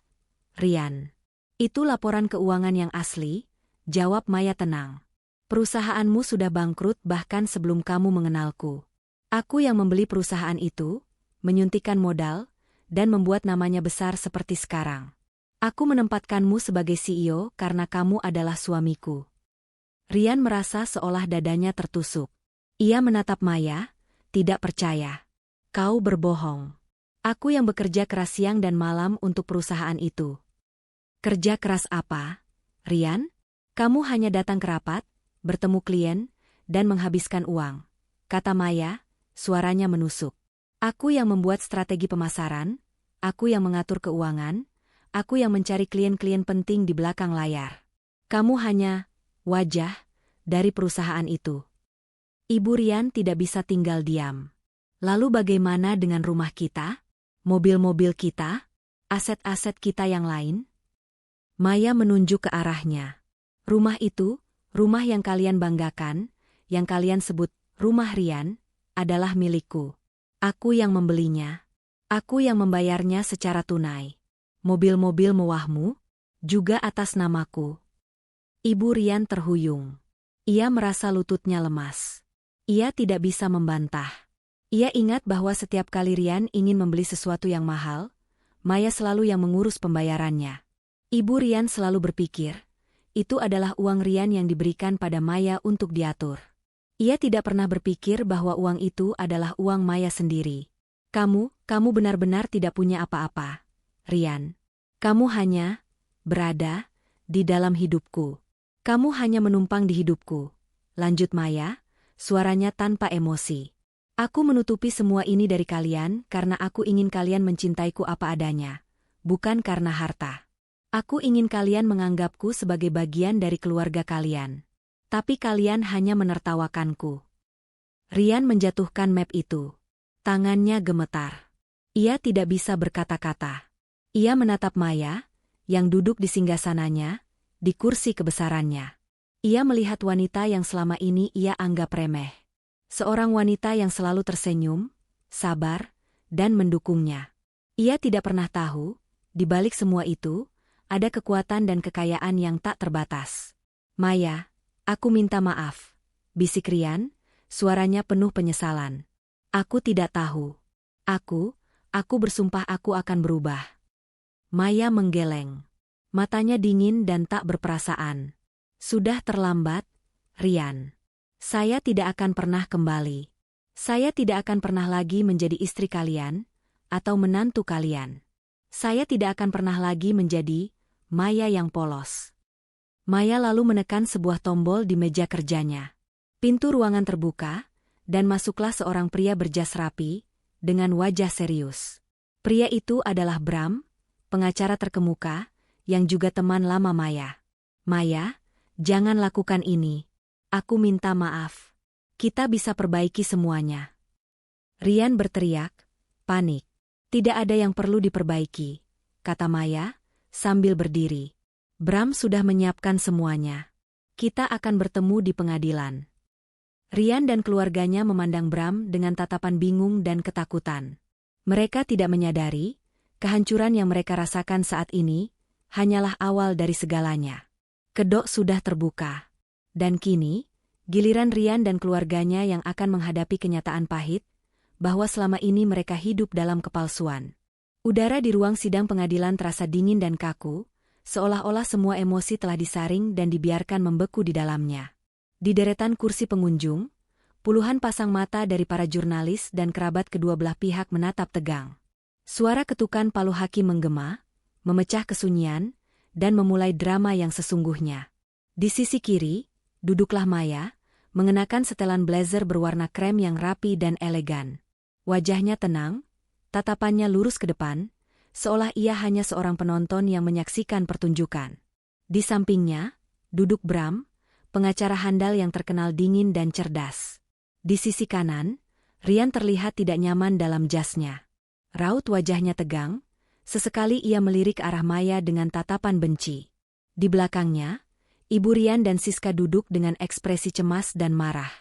Speaker 1: Rian. Itu laporan keuangan yang asli," jawab Maya tenang. "Perusahaanmu sudah bangkrut bahkan sebelum kamu mengenalku. Aku yang membeli perusahaan itu, menyuntikkan modal, dan membuat namanya besar seperti sekarang. Aku menempatkanmu sebagai CEO karena kamu adalah suamiku." Rian merasa seolah dadanya tertusuk. Ia menatap Maya, tidak percaya. "Kau berbohong. Aku yang bekerja keras siang dan malam untuk perusahaan itu." "Kerja keras apa, Rian? Kamu hanya datang ke rapat, bertemu klien, dan menghabiskan uang," kata Maya, suaranya menusuk. "Aku yang membuat strategi pemasaran, aku yang mengatur keuangan, aku yang mencari klien-klien penting di belakang layar. Kamu hanya wajah dari perusahaan itu." Ibu Rian tidak bisa tinggal diam. "Lalu bagaimana dengan rumah kita? Mobil-mobil kita? Aset-aset kita yang lain?" Maya menunjuk ke arahnya. "Rumah itu, rumah yang kalian banggakan, yang kalian sebut rumah Rian, adalah milikku. Aku yang membelinya. Aku yang membayarnya secara tunai. Mobil-mobil mewahmu, juga atas namaku." Ibu Rian terhuyung. Ia merasa lututnya lemas. Ia tidak bisa membantah. Ia ingat bahwa setiap kali Rian ingin membeli sesuatu yang mahal, Maya selalu yang mengurus pembayarannya. Ibu Rian selalu berpikir, itu adalah uang Rian yang diberikan pada Maya untuk diatur. Ia tidak pernah berpikir bahwa uang itu adalah uang Maya sendiri. Kamu benar-benar tidak punya apa-apa, Rian. Kamu hanya berada di dalam hidupku. Kamu hanya menumpang di hidupku, lanjut Maya, suaranya tanpa emosi. Aku menutupi semua ini dari kalian karena aku ingin kalian mencintaiku apa adanya, bukan karena harta. Aku ingin kalian menganggapku sebagai bagian dari keluarga kalian. Tapi kalian hanya menertawakanku. Rian menjatuhkan map itu. Tangannya gemetar. Ia tidak bisa berkata-kata. Ia menatap Maya, yang duduk di singgasananya, di kursi kebesarannya. Ia melihat wanita yang selama ini ia anggap remeh. Seorang wanita yang selalu tersenyum, sabar, dan mendukungnya. Ia tidak pernah tahu, di balik semua itu, ada kekuatan dan kekayaan yang tak terbatas. Maya, aku minta maaf, bisik Rian, suaranya penuh penyesalan. Aku tidak tahu. Aku bersumpah aku akan berubah. Maya menggeleng. Matanya dingin dan tak berperasaan. Sudah terlambat, Rian. Saya tidak akan pernah kembali. Saya tidak akan pernah lagi menjadi istri kalian, atau menantu kalian. Saya tidak akan pernah lagi menjadi Maya yang polos. Maya lalu menekan sebuah tombol di meja kerjanya. Pintu ruangan terbuka, dan masuklah seorang pria berjas rapi, dengan wajah serius. Pria itu adalah Bram, pengacara terkemuka, yang juga teman lama Maya. Maya, jangan lakukan ini. Aku minta maaf. Kita bisa perbaiki semuanya. Rian berteriak, panik. Tidak ada yang perlu diperbaiki, kata Maya, sambil berdiri. Bram sudah menyiapkan semuanya. Kita akan bertemu di pengadilan. Rian dan keluarganya memandang Bram dengan tatapan bingung dan ketakutan. Mereka tidak menyadari, kehancuran yang mereka rasakan saat ini, hanyalah awal dari segalanya. Kedok sudah terbuka. Dan kini, giliran Rian dan keluarganya yang akan menghadapi kenyataan pahit, bahwa selama ini mereka hidup dalam kepalsuan. Udara di ruang sidang pengadilan terasa dingin dan kaku, seolah-olah semua emosi telah disaring dan dibiarkan membeku di dalamnya. Di deretan kursi pengunjung, puluhan pasang mata dari para jurnalis dan kerabat kedua belah pihak menatap tegang. Suara ketukan palu hakim menggema, memecah kesunyian, dan memulai drama yang sesungguhnya. Di sisi kiri, duduklah Maya, mengenakan setelan blazer berwarna krem yang rapi dan elegan. Wajahnya tenang, tatapannya lurus ke depan, seolah ia hanya seorang penonton yang menyaksikan pertunjukan. Di sampingnya, duduk Bram, pengacara handal yang terkenal dingin dan cerdas. Di sisi kanan, Rian terlihat tidak nyaman dalam jasnya. Raut wajahnya tegang, sesekali ia melirik arah Maya dengan tatapan benci. Di belakangnya, Ibu Rian dan Siska duduk dengan ekspresi cemas dan marah.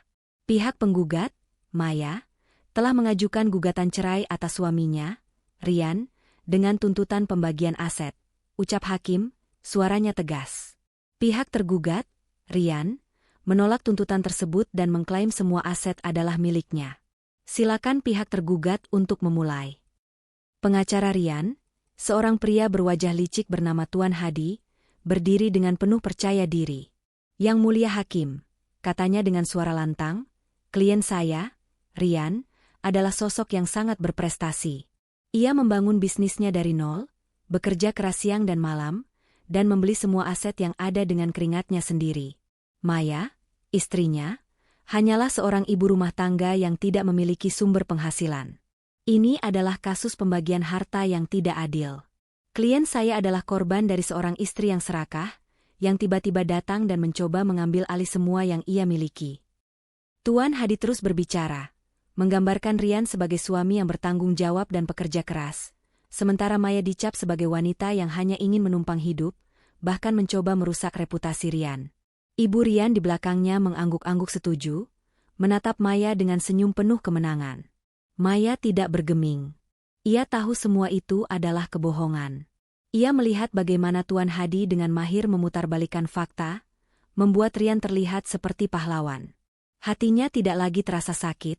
Speaker 1: Pihak penggugat, Maya, telah mengajukan gugatan cerai atas suaminya, Rian, dengan tuntutan pembagian aset, ucap hakim, suaranya tegas. Pihak tergugat, Rian, menolak tuntutan tersebut dan mengklaim semua aset adalah miliknya. Silakan pihak tergugat untuk memulai. Pengacara Rian, seorang pria berwajah licik bernama Tuan Hadi, berdiri dengan penuh percaya diri. Yang mulia hakim, katanya dengan suara lantang, klien saya, Rian, adalah sosok yang sangat berprestasi. Ia membangun bisnisnya dari nol, bekerja keras siang dan malam, dan membeli semua aset yang ada dengan keringatnya sendiri. Maya, istrinya, hanyalah seorang ibu rumah tangga yang tidak memiliki sumber penghasilan. Ini adalah kasus pembagian harta yang tidak adil. Klien saya adalah korban dari seorang istri yang serakah, yang tiba-tiba datang dan mencoba mengambil alih semua yang ia miliki. Tuan Hadi terus berbicara, menggambarkan Rian sebagai suami yang bertanggung jawab dan pekerja keras, sementara Maya dicap sebagai wanita yang hanya ingin menumpang hidup, bahkan mencoba merusak reputasi Rian. Ibu Rian di belakangnya mengangguk-angguk setuju, menatap Maya dengan senyum penuh kemenangan. Maya tidak bergeming. Ia tahu semua itu adalah kebohongan. Ia melihat bagaimana Tuan Hadi dengan mahir memutarbalikkan fakta, membuat Rian terlihat seperti pahlawan. Hatinya tidak lagi terasa sakit,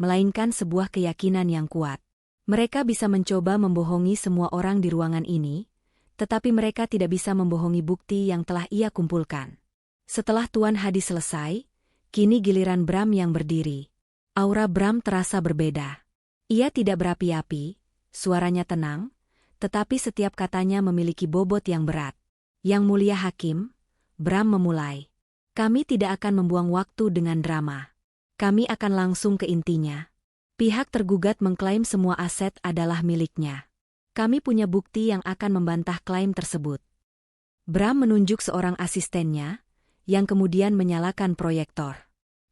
Speaker 1: melainkan sebuah keyakinan yang kuat. Mereka bisa mencoba membohongi semua orang di ruangan ini, tetapi mereka tidak bisa membohongi bukti yang telah ia kumpulkan. Setelah Tuan Hadi selesai, kini giliran Bram yang berdiri. Aura Bram terasa berbeda. Ia tidak berapi-api, suaranya tenang, tetapi setiap katanya memiliki bobot yang berat. Yang Mulia Hakim, Bram memulai. Kami tidak akan membuang waktu dengan drama. Kami akan langsung ke intinya. Pihak tergugat mengklaim semua aset adalah miliknya. Kami punya bukti yang akan membantah klaim tersebut. Bram menunjuk seorang asistennya, yang kemudian menyalakan proyektor.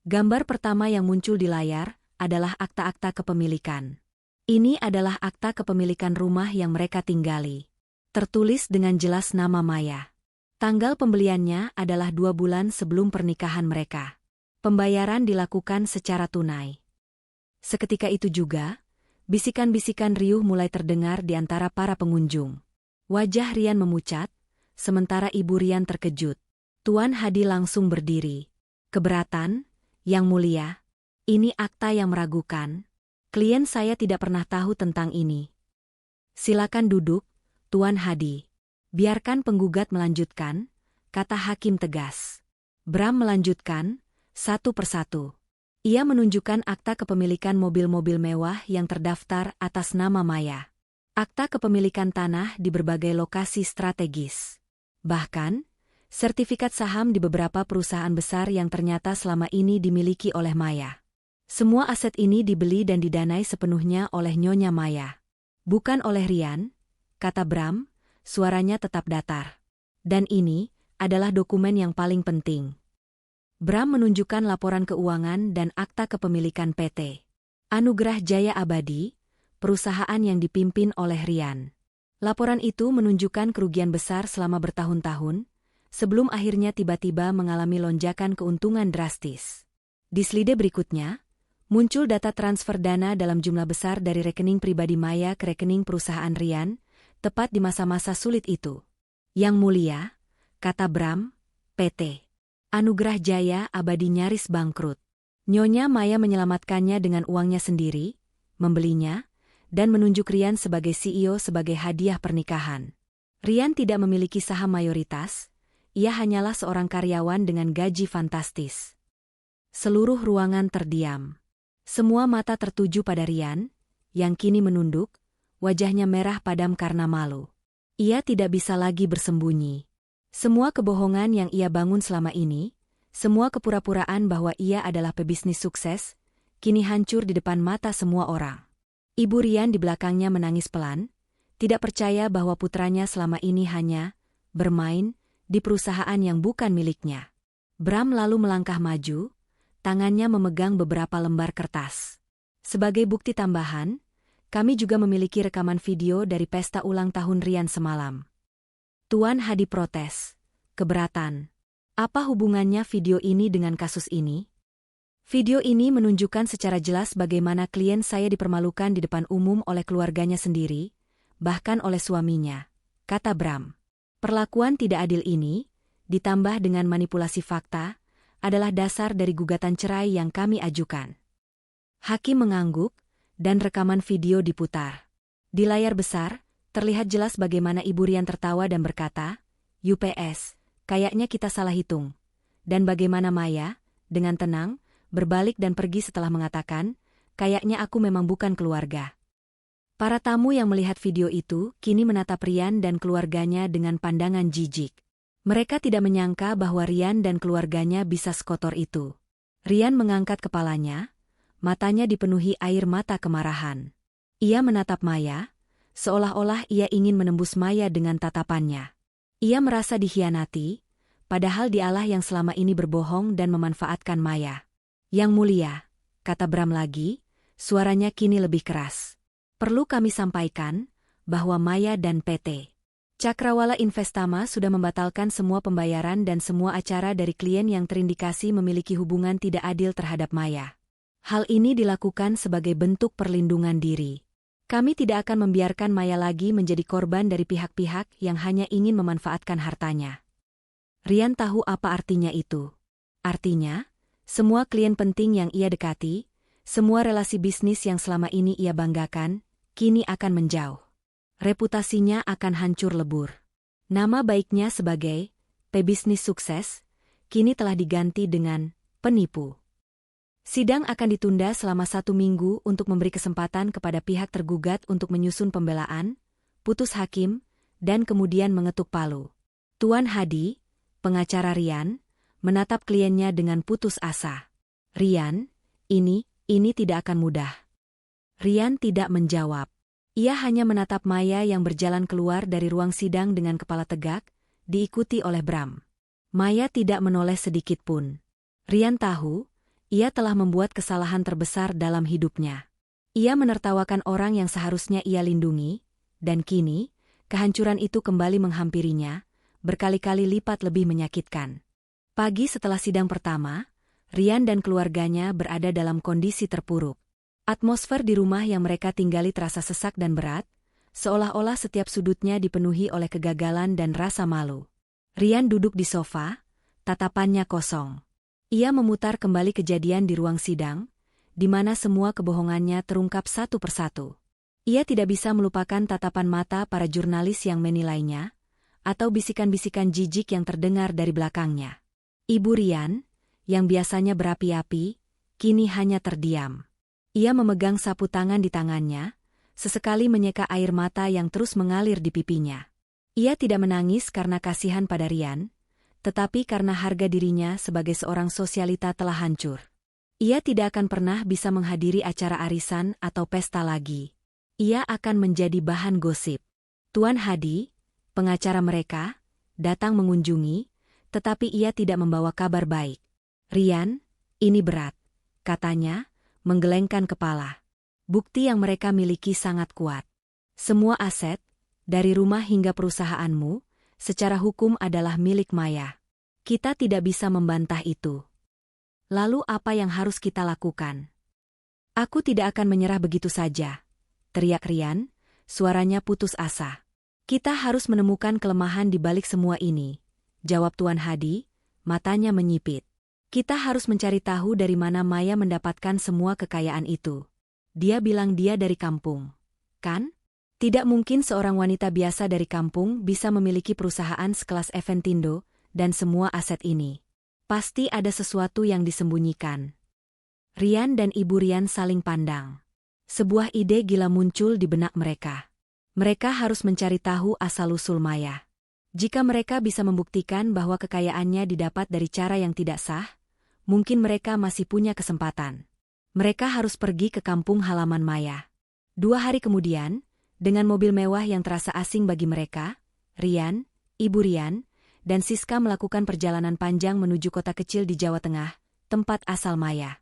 Speaker 1: Gambar pertama yang muncul di layar adalah akta-akta kepemilikan. Ini adalah akta kepemilikan rumah yang mereka tinggali. Tertulis dengan jelas nama Maya. Tanggal pembeliannya adalah 2 bulan sebelum pernikahan mereka. Pembayaran dilakukan secara tunai. Seketika itu juga, bisikan-bisikan riuh mulai terdengar di antara para pengunjung. Wajah Rian memucat, sementara Ibu Rian terkejut. Tuan Hadi langsung berdiri. Keberatan, Yang Mulia. Ini akta yang meragukan. Klien saya tidak pernah tahu tentang ini. Silakan duduk, Tuan Hadi. Biarkan penggugat melanjutkan, kata hakim tegas. Bram melanjutkan, satu persatu. Ia menunjukkan akta kepemilikan mobil-mobil mewah yang terdaftar atas nama Maya. Akta kepemilikan tanah di berbagai lokasi strategis. Bahkan, sertifikat saham di beberapa perusahaan besar yang ternyata selama ini dimiliki oleh Maya. Semua aset ini dibeli dan didanai sepenuhnya oleh Nyonya Maya. Bukan oleh Rian, kata Bram, suaranya tetap datar. Dan ini adalah dokumen yang paling penting. Bram menunjukkan laporan keuangan dan akta kepemilikan PT Anugerah Jaya Abadi, perusahaan yang dipimpin oleh Rian. Laporan itu menunjukkan kerugian besar selama bertahun-tahun, sebelum akhirnya tiba-tiba mengalami lonjakan keuntungan drastis. Di slide berikutnya, muncul data transfer dana dalam jumlah besar dari rekening pribadi Maya ke rekening perusahaan Rian, tepat di masa-masa sulit itu. Yang Mulia, kata Bram, PT Anugerah Jaya Abadi nyaris bangkrut. Nyonya Maya menyelamatkannya dengan uangnya sendiri, membelinya, dan menunjuk Rian sebagai CEO sebagai hadiah pernikahan. Rian tidak memiliki saham mayoritas, ia hanyalah seorang karyawan dengan gaji fantastis. Seluruh ruangan terdiam. Semua mata tertuju pada Rian, yang kini menunduk, wajahnya merah padam karena malu. Ia tidak bisa lagi bersembunyi. Semua kebohongan yang ia bangun selama ini, semua kepura-puraan bahwa ia adalah pebisnis sukses, kini hancur di depan mata semua orang. Ibu Rian di belakangnya menangis pelan, tidak percaya bahwa putranya selama ini hanya bermain di perusahaan yang bukan miliknya. Bram lalu melangkah maju, tangannya memegang beberapa lembar kertas. Sebagai bukti tambahan, kami juga memiliki rekaman video dari pesta ulang tahun Rian semalam. Tuan Hadi protes. Keberatan. Apa hubungannya video ini dengan kasus ini? Video ini menunjukkan secara jelas bagaimana klien saya dipermalukan di depan umum oleh keluarganya sendiri, bahkan oleh suaminya, kata Bram. Perlakuan tidak adil ini, ditambah dengan manipulasi fakta, adalah dasar dari gugatan cerai yang kami ajukan. Hakim mengangguk, dan rekaman video diputar. Di layar besar, terlihat jelas bagaimana Ibu Rian tertawa dan berkata, UPS, kayaknya kita salah hitung. Dan bagaimana Maya, dengan tenang, berbalik dan pergi setelah mengatakan, kayaknya aku memang bukan keluarga. Para tamu yang melihat video itu kini menatap Rian dan keluarganya dengan pandangan jijik. Mereka tidak menyangka bahwa Rian dan keluarganya bisa sekotor itu. Rian mengangkat kepalanya, matanya dipenuhi air mata kemarahan. Ia menatap Maya, seolah-olah ia ingin menembus Maya dengan tatapannya. Ia merasa dikhianati, padahal dialah yang selama ini berbohong dan memanfaatkan Maya. Yang Mulia, kata Bram lagi, suaranya kini lebih keras. Perlu kami sampaikan bahwa Maya dan PT Cakrawala Investama sudah membatalkan semua pembayaran dan semua acara dari klien yang terindikasi memiliki hubungan tidak adil terhadap Maya. Hal ini dilakukan sebagai bentuk perlindungan diri. Kami tidak akan membiarkan Maya lagi menjadi korban dari pihak-pihak yang hanya ingin memanfaatkan hartanya. Rian tahu apa artinya itu. Artinya, Semua klien penting yang ia dekati, semua relasi bisnis yang selama ini ia banggakan, kini akan menjauh. Reputasinya akan hancur lebur. Nama baiknya sebagai pebisnis sukses, kini telah diganti dengan penipu. Sidang akan ditunda selama 1 minggu untuk memberi kesempatan kepada pihak tergugat untuk menyusun pembelaan, putus hakim, dan kemudian mengetuk palu. Tuan Hadi, pengacara Rian, menatap kliennya dengan putus asa. Rian, ini tidak akan mudah. Rian tidak menjawab. Ia hanya menatap Maya yang berjalan keluar dari ruang sidang dengan kepala tegak, diikuti oleh Bram. Maya tidak menoleh sedikit pun. Rian tahu, ia telah membuat kesalahan terbesar dalam hidupnya. Ia menertawakan orang yang seharusnya ia lindungi, dan kini, kehancuran itu kembali menghampirinya, berkali-kali lipat lebih menyakitkan. Pagi setelah sidang pertama, Rian dan keluarganya berada dalam kondisi terpuruk. Atmosfer di rumah yang mereka tinggali terasa sesak dan berat, seolah-olah setiap sudutnya dipenuhi oleh kegagalan dan rasa malu. Rian duduk di sofa, tatapannya kosong. Ia memutar kembali kejadian di ruang sidang, di mana semua kebohongannya terungkap satu persatu. Ia tidak bisa melupakan tatapan mata para jurnalis yang menilainya, atau bisikan-bisikan jijik yang terdengar dari belakangnya. Ibu Rian, yang biasanya berapi-api, kini hanya terdiam. Ia memegang sapu tangan di tangannya, sesekali menyeka air mata yang terus mengalir di pipinya. Ia tidak menangis karena kasihan pada Rian, tetapi karena harga dirinya sebagai seorang sosialita telah hancur. Ia tidak akan pernah bisa menghadiri acara arisan atau pesta lagi. Ia akan menjadi bahan gosip. Tuan Hadi, pengacara mereka, datang mengunjungi, tetapi ia tidak membawa kabar baik. Rian, ini berat, katanya, menggelengkan kepala. Bukti yang mereka miliki sangat kuat. Semua aset, dari rumah hingga perusahaanmu, secara hukum adalah milik Maya. Kita tidak bisa membantah itu. Lalu apa yang harus kita lakukan? Aku tidak akan menyerah begitu saja, teriak Rian, suaranya putus asa. Kita harus menemukan kelemahan di balik semua ini, jawab Tuan Hadi, matanya menyipit. Kita harus mencari tahu dari mana Maya mendapatkan semua kekayaan itu. Dia bilang dia dari kampung, kan? Tidak mungkin seorang wanita biasa dari kampung bisa memiliki perusahaan sekelas Eventindo dan semua aset ini. Pasti ada sesuatu yang disembunyikan. Rian dan Ibu Rian saling pandang. Sebuah ide gila muncul di benak mereka. Mereka harus mencari tahu asal-usul Maya. Jika mereka bisa membuktikan bahwa kekayaannya didapat dari cara yang tidak sah, mungkin mereka masih punya kesempatan. Mereka harus pergi ke kampung halaman Maya. 2 hari kemudian, dengan mobil mewah yang terasa asing bagi mereka, Rian, Ibu Rian, dan Siska melakukan perjalanan panjang menuju kota kecil di Jawa Tengah, tempat asal Maya.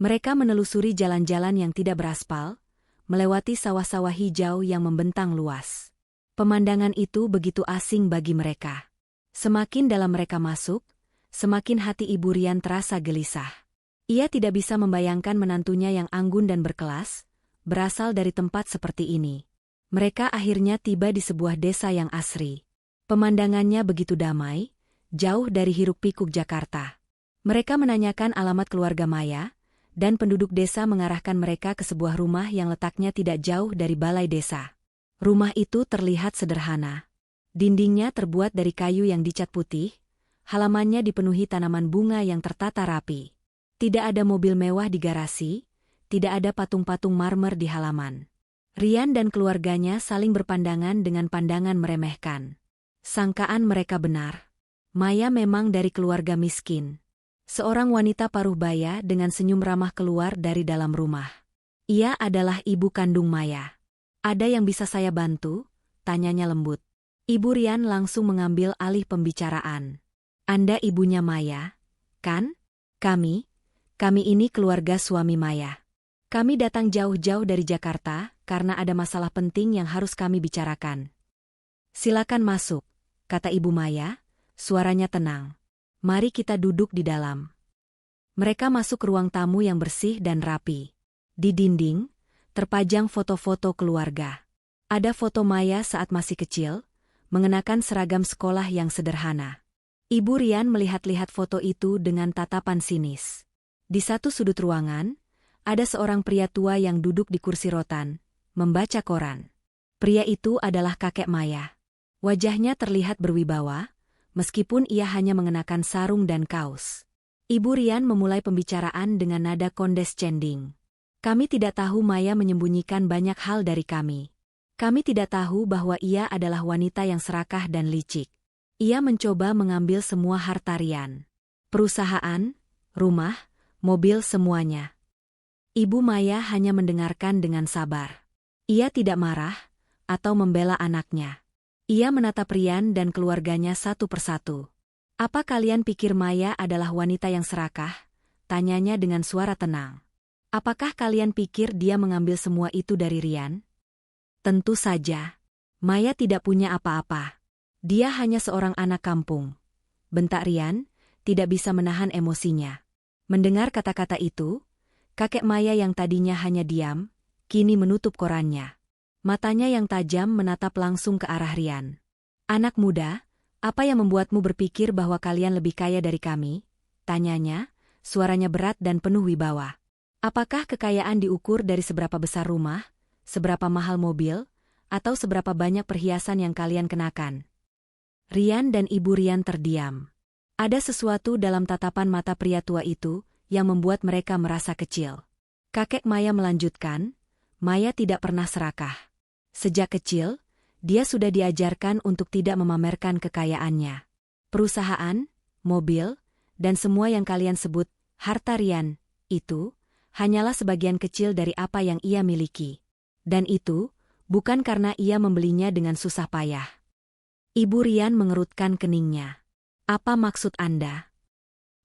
Speaker 1: Mereka menelusuri jalan-jalan yang tidak beraspal, melewati sawah-sawah hijau yang membentang luas. Pemandangan itu begitu asing bagi mereka. Semakin dalam mereka masuk, semakin hati Ibu Rian terasa gelisah. Ia tidak bisa membayangkan menantunya yang anggun dan berkelas, berasal dari tempat seperti ini. Mereka akhirnya tiba di sebuah desa yang asri. Pemandangannya begitu damai, jauh dari hiruk-pikuk Jakarta. Mereka menanyakan alamat keluarga Maya, dan penduduk desa mengarahkan mereka ke sebuah rumah yang letaknya tidak jauh dari balai desa. Rumah itu terlihat sederhana. Dindingnya terbuat dari kayu yang dicat putih, halamannya dipenuhi tanaman bunga yang tertata rapi. Tidak ada mobil mewah di garasi, tidak ada patung-patung marmer di halaman. Rian dan keluarganya saling berpandangan dengan pandangan meremehkan. Sangkaan mereka benar. Maya memang dari keluarga miskin. Seorang wanita paruh baya dengan senyum ramah keluar dari dalam rumah. Ia adalah ibu kandung Maya. Ada yang bisa saya bantu? Tanyanya lembut. Ibu Rian langsung mengambil alih pembicaraan. Anda ibunya Maya, kan? Kami ini keluarga suami Maya. Kami datang jauh-jauh dari Jakarta karena ada masalah penting yang harus kami bicarakan. Silakan masuk, kata Ibu Maya, suaranya tenang. Mari kita duduk di dalam. Mereka masuk ke ruang tamu yang bersih dan rapi. Di dinding, terpajang foto-foto keluarga. Ada foto Maya saat masih kecil, mengenakan seragam sekolah yang sederhana. Ibu Rian melihat-lihat foto itu dengan tatapan sinis. Di satu sudut ruangan, ada seorang pria tua yang duduk di kursi rotan, membaca koran. Pria itu adalah kakek Maya. Wajahnya terlihat berwibawa, meskipun ia hanya mengenakan sarung dan kaos. Ibu Rian memulai pembicaraan dengan nada condescending. Kami tidak tahu Maya menyembunyikan banyak hal dari kami. Kami tidak tahu bahwa ia adalah wanita yang serakah dan licik. Ia mencoba mengambil semua harta Rian. Perusahaan, rumah, mobil semuanya. Ibu Maya hanya mendengarkan dengan sabar. Ia tidak marah atau membela anaknya. Ia menatap Rian dan keluarganya satu persatu. Apa kalian pikir Maya adalah wanita yang serakah? Tanyanya dengan suara tenang. Apakah kalian pikir dia mengambil semua itu dari Rian? Tentu saja. Maya tidak punya apa-apa. Dia hanya seorang anak kampung. Bentak Rian, tidak bisa menahan emosinya. Mendengar kata-kata itu, kakek Maya yang tadinya hanya diam, kini menutup korannya. Matanya yang tajam menatap langsung ke arah Rian. Anak muda, apa yang membuatmu berpikir bahwa kalian lebih kaya dari kami? Tanyanya, suaranya berat dan penuh wibawa. Apakah kekayaan diukur dari seberapa besar rumah, seberapa mahal mobil, atau seberapa banyak perhiasan yang kalian kenakan? Rian dan Ibu Rian terdiam. Ada sesuatu dalam tatapan mata pria tua itu yang membuat mereka merasa kecil. Kakek Maya melanjutkan, Maya tidak pernah serakah. Sejak kecil, dia sudah diajarkan untuk tidak memamerkan kekayaannya. Perusahaan, mobil, dan semua yang kalian sebut, harta Rian, itu, hanyalah sebagian kecil dari apa yang ia miliki. Dan itu, bukan karena ia membelinya dengan susah payah. Ibu Rian mengerutkan keningnya. Apa maksud Anda?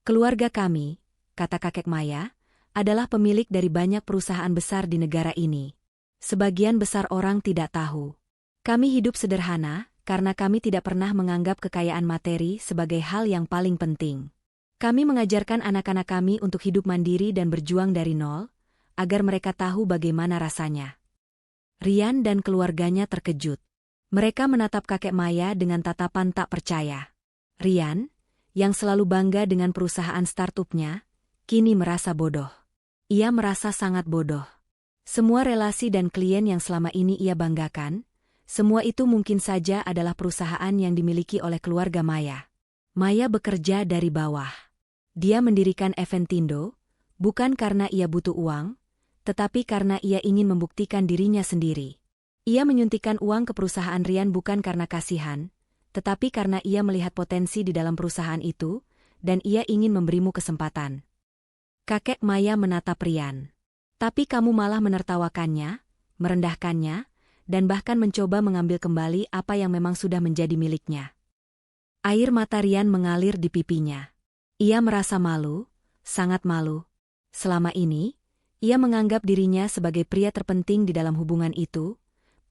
Speaker 1: Keluarga kami, kata kakek Maya, adalah pemilik dari banyak perusahaan besar di negara ini. Sebagian besar orang tidak tahu. Kami hidup sederhana karena kami tidak pernah menganggap kekayaan materi sebagai hal yang paling penting. Kami mengajarkan anak-anak kami untuk hidup mandiri dan berjuang dari nol, agar mereka tahu bagaimana rasanya. Rian dan keluarganya terkejut. Mereka menatap kakek Maya dengan tatapan tak percaya. Rian, yang selalu bangga dengan perusahaan startupnya, kini merasa bodoh. Ia merasa sangat bodoh. Semua relasi dan klien yang selama ini ia banggakan, semua itu mungkin saja adalah perusahaan yang dimiliki oleh keluarga Maya. Maya bekerja dari bawah. Dia mendirikan Eventindo, bukan karena ia butuh uang, tetapi karena ia ingin membuktikan dirinya sendiri. Ia menyuntikkan uang ke perusahaan Rian bukan karena kasihan, tetapi karena ia melihat potensi di dalam perusahaan itu, dan ia ingin memberimu kesempatan. Kakek Maya menatap Rian. Tapi kamu malah menertawakannya, merendahkannya, dan bahkan mencoba mengambil kembali apa yang memang sudah menjadi miliknya. Air mata Rian mengalir di pipinya. Ia merasa malu, sangat malu. Selama ini, ia menganggap dirinya sebagai pria terpenting di dalam hubungan itu,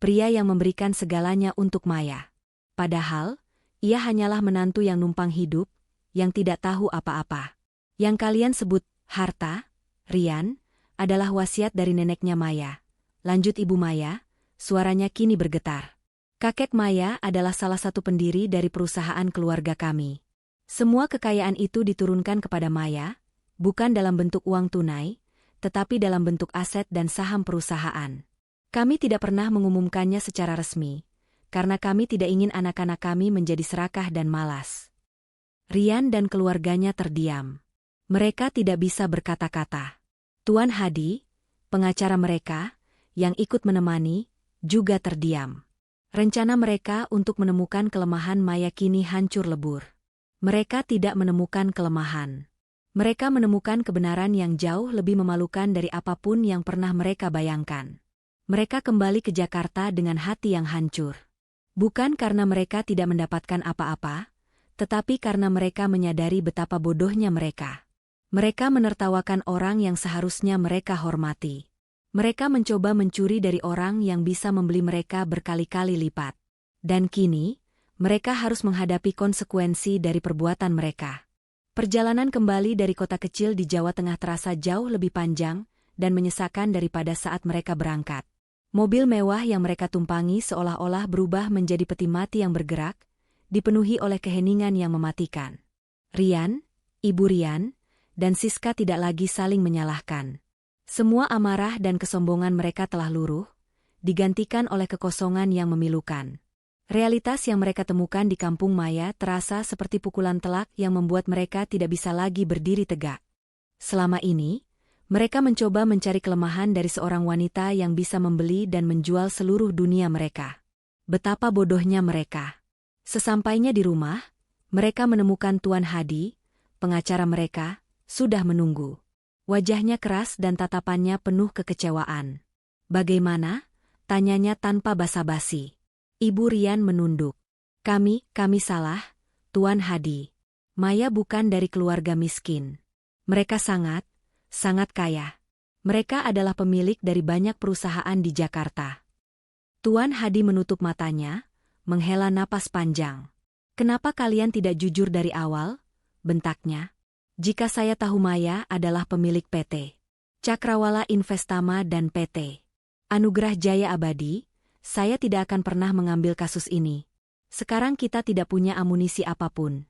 Speaker 1: pria yang memberikan segalanya untuk Maya. Padahal, ia hanyalah menantu yang numpang hidup, yang tidak tahu apa-apa. Yang kalian sebut harta, Rian, adalah wasiat dari neneknya Maya. Lanjut Ibu Maya. Suaranya kini bergetar. Kakek Maya adalah salah satu pendiri dari perusahaan keluarga kami. Semua kekayaan itu diturunkan kepada Maya, bukan dalam bentuk uang tunai, tetapi dalam bentuk aset dan saham perusahaan. Kami tidak pernah mengumumkannya secara resmi, karena kami tidak ingin anak-anak kami menjadi serakah dan malas. Rian dan keluarganya terdiam. Mereka tidak bisa berkata-kata. Tuan Hadi, pengacara mereka, yang ikut menemani, juga terdiam. Rencana mereka untuk menemukan kelemahan Maya kini hancur lebur. Mereka tidak menemukan kelemahan. Mereka menemukan kebenaran yang jauh lebih memalukan dari apapun yang pernah mereka bayangkan. Mereka kembali ke Jakarta dengan hati yang hancur. Bukan karena mereka tidak mendapatkan apa-apa, tetapi karena mereka menyadari betapa bodohnya mereka. Mereka menertawakan orang yang seharusnya mereka hormati. Mereka mencoba mencuri dari orang yang bisa membeli mereka berkali-kali lipat. Dan kini, mereka harus menghadapi konsekuensi dari perbuatan mereka. Perjalanan kembali dari kota kecil di Jawa Tengah terasa jauh lebih panjang dan menyesakan daripada saat mereka berangkat. Mobil mewah yang mereka tumpangi seolah-olah berubah menjadi peti mati yang bergerak, dipenuhi oleh keheningan yang mematikan. Rian, Ibu Rian, dan Siska tidak lagi saling menyalahkan. Semua amarah dan kesombongan mereka telah luruh, digantikan oleh kekosongan yang memilukan. Realitas yang mereka temukan di kampung Maya terasa seperti pukulan telak yang membuat mereka tidak bisa lagi berdiri tegak. Selama ini, mereka mencoba mencari kelemahan dari seorang wanita yang bisa membeli dan menjual seluruh dunia mereka. Betapa bodohnya mereka. Sesampainya di rumah, mereka menemukan Tuan Hadi, pengacara mereka, sudah menunggu. Wajahnya keras dan tatapannya penuh kekecewaan. "Bagaimana?" tanyanya tanpa basa-basi. Ibu Rian menunduk. Kami salah, Tuan Hadi. Maya bukan dari keluarga miskin. Mereka sangat kaya. Mereka adalah pemilik dari banyak perusahaan di Jakarta." Tuan Hadi menutup matanya, menghela napas panjang. "Kenapa kalian tidak jujur dari awal?" bentaknya. "Jika saya tahu Maya adalah pemilik PT Cakrawala Investama dan PT Anugerah Jaya Abadi, saya tidak akan pernah mengambil kasus ini. Sekarang kita tidak punya amunisi apapun."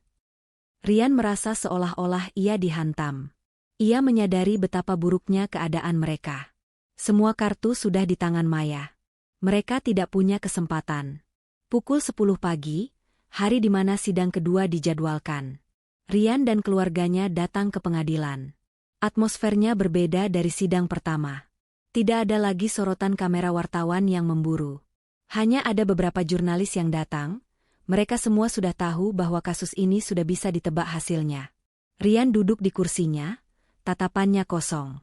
Speaker 1: Rian merasa seolah-olah ia dihantam. Ia menyadari betapa buruknya keadaan mereka. Semua kartu sudah di tangan Maya. Mereka tidak punya kesempatan. Pukul 10 pagi, hari di mana sidang kedua dijadwalkan. Rian dan keluarganya datang ke pengadilan. Atmosfernya berbeda dari sidang pertama. Tidak ada lagi sorotan kamera wartawan yang memburu. Hanya ada beberapa jurnalis yang datang. Mereka semua sudah tahu bahwa kasus ini sudah bisa ditebak hasilnya. Rian duduk di kursinya, tatapannya kosong.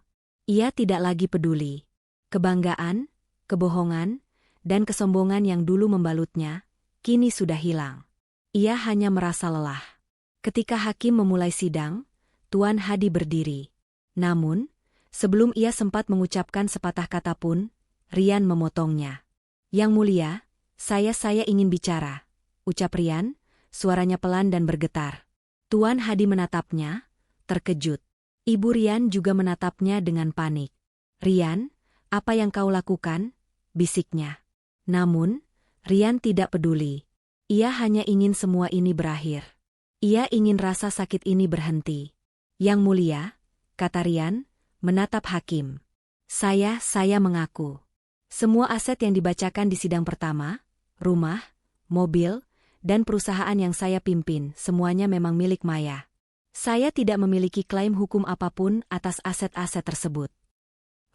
Speaker 1: Ia tidak lagi peduli. Kebanggaan, kebohongan, dan kesombongan yang dulu membalutnya, kini sudah hilang. Ia hanya merasa lelah. Ketika hakim memulai sidang, Tuan Hadi berdiri. Namun, sebelum ia sempat mengucapkan sepatah kata pun, Rian memotongnya. "Yang mulia, saya ingin bicara," ucap Rian, suaranya pelan dan bergetar. Tuan Hadi menatapnya, terkejut. Ibu Rian juga menatapnya dengan panik. "Rian, apa yang kau lakukan?" bisiknya. Namun, Rian tidak peduli. Ia hanya ingin semua ini berakhir. Ia ingin rasa sakit ini berhenti. "Yang mulia," kata Rian, menatap hakim. Saya mengaku. Semua aset yang dibacakan di sidang pertama, rumah, mobil, dan perusahaan yang saya pimpin, semuanya memang milik Maya. Saya tidak memiliki klaim hukum apapun atas aset-aset tersebut."